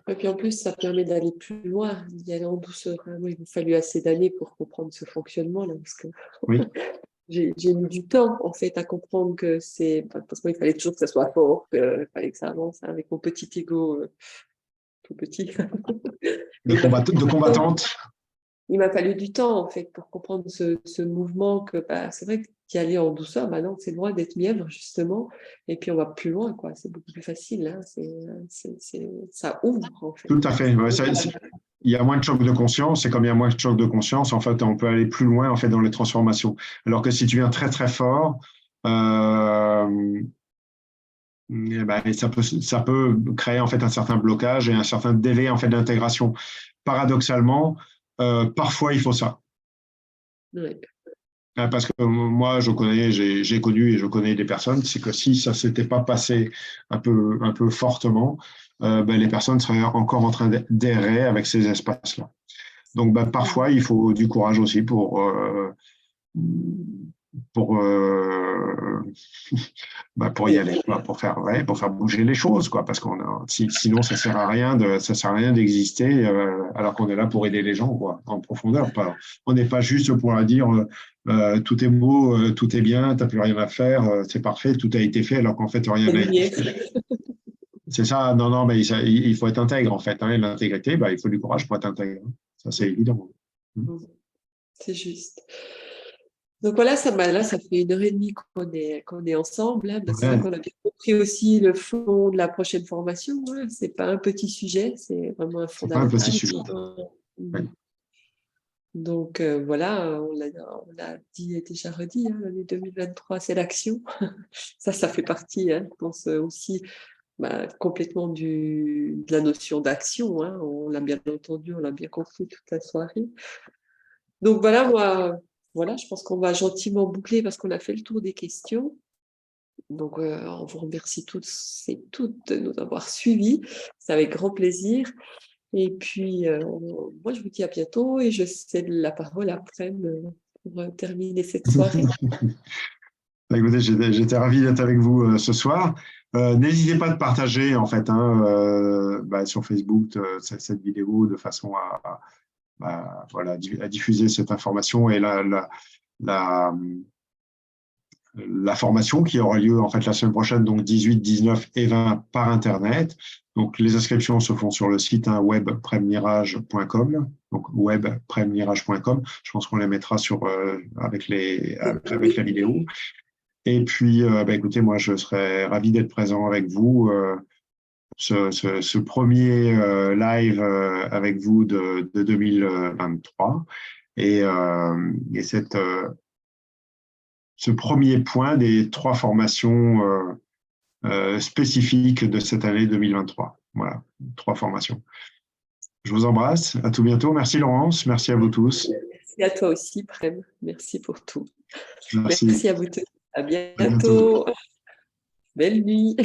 Speaker 1: Et puis en plus, ça permet d'aller plus loin, d'y aller en douceur, hein. Moi, il m'a fallu assez d'années pour comprendre ce fonctionnement-là, parce que
Speaker 2: Oui,
Speaker 1: j'ai mis du temps, en fait, à comprendre que c'est... Parce qu'il fallait toujours que ça soit fort, qu'il fallait que ça avance, hein, avec mon petit ego tout petit. Mais
Speaker 2: de combattante.
Speaker 1: il m'a fallu du temps, en fait, pour comprendre ce mouvement que c'est vrai qu'y aller en douceur, maintenant, c'est loin d'être mièvre, justement. Et puis, on va plus loin, quoi. C'est beaucoup plus facile, hein. Ça ouvre, en fait.
Speaker 2: Tout à fait. Ouais, il y a moins de choc de conscience, et comme il y a moins de choc de conscience, en fait, on peut aller plus loin en fait dans les transformations. Alors que si tu viens très très fort, eh ben, ça peut créer en fait un certain blocage et un certain délai en fait d'intégration. Paradoxalement, parfois il faut ça.
Speaker 1: Ouais.
Speaker 2: Parce que moi, j'ai connu et je connais des personnes, c'est que si ça s'était pas passé un peu fortement, ben, les personnes seraient encore en train d'errer avec ces espaces-là. Donc, ben, parfois, il faut du courage aussi pour, pour y aller, quoi, pour faire bouger les choses, quoi, parce sinon ça sert à rien d'exister, alors qu'on est là pour aider les gens, quoi, en profondeur. On n'est pas juste pour leur dire tout est beau, tout est bien, t'as plus rien à faire, c'est parfait, tout a été fait, alors qu'en fait rien n'a été fait. C'est ça, non, non, mais il faut être intègre en fait, hein, et l'intégrité, il faut du courage pour être intègre. Ça, c'est évident.
Speaker 1: C'est juste. Donc voilà, là, ça fait 1 heure et demie qu'on est ensemble, hein. C'est vrai qu'on a bien compris aussi le fond de la prochaine formation, hein. C'est pas un petit sujet, c'est vraiment un fondamental.
Speaker 2: C'est pas un petit sujet. Ouais.
Speaker 1: Donc voilà, on l'a dit et déjà redit, hein, l'année 2023, c'est l'action. Ça fait partie, hein, je pense aussi complètement de la notion d'action, hein. On l'a bien entendu, on l'a bien compris toute la soirée. Donc voilà, je pense qu'on va gentiment boucler parce qu'on a fait le tour des questions. Donc, on vous remercie tous et toutes de nous avoir suivis. C'est avec grand plaisir. Et puis, moi, je vous dis à bientôt et je cède la parole après pour terminer cette soirée.
Speaker 2: Écoutez, j'étais ravi d'être avec vous ce soir. N'hésitez pas de partager en fait sur Facebook cette vidéo de façon à diffuser cette information et la formation qui aura lieu en fait la semaine prochaine, donc 18, 19 et 20 par Internet. Donc les inscriptions se font sur le site webpremmirage.com, donc webpremmirage.com. Je pense qu'on les mettra avec la vidéo. Et puis, écoutez, moi, je serais ravi d'être présent avec vous. Ce premier live avec vous de 2023 et ce premier point des 3 formations spécifiques de cette année 2023. Voilà, 3 formations. Je vous embrasse. À tout bientôt. Merci Laurence. Merci à vous tous.
Speaker 1: Merci à toi aussi, Prem. Merci pour tout.
Speaker 2: Merci.
Speaker 1: Merci à vous tous. À bientôt. Belle nuit.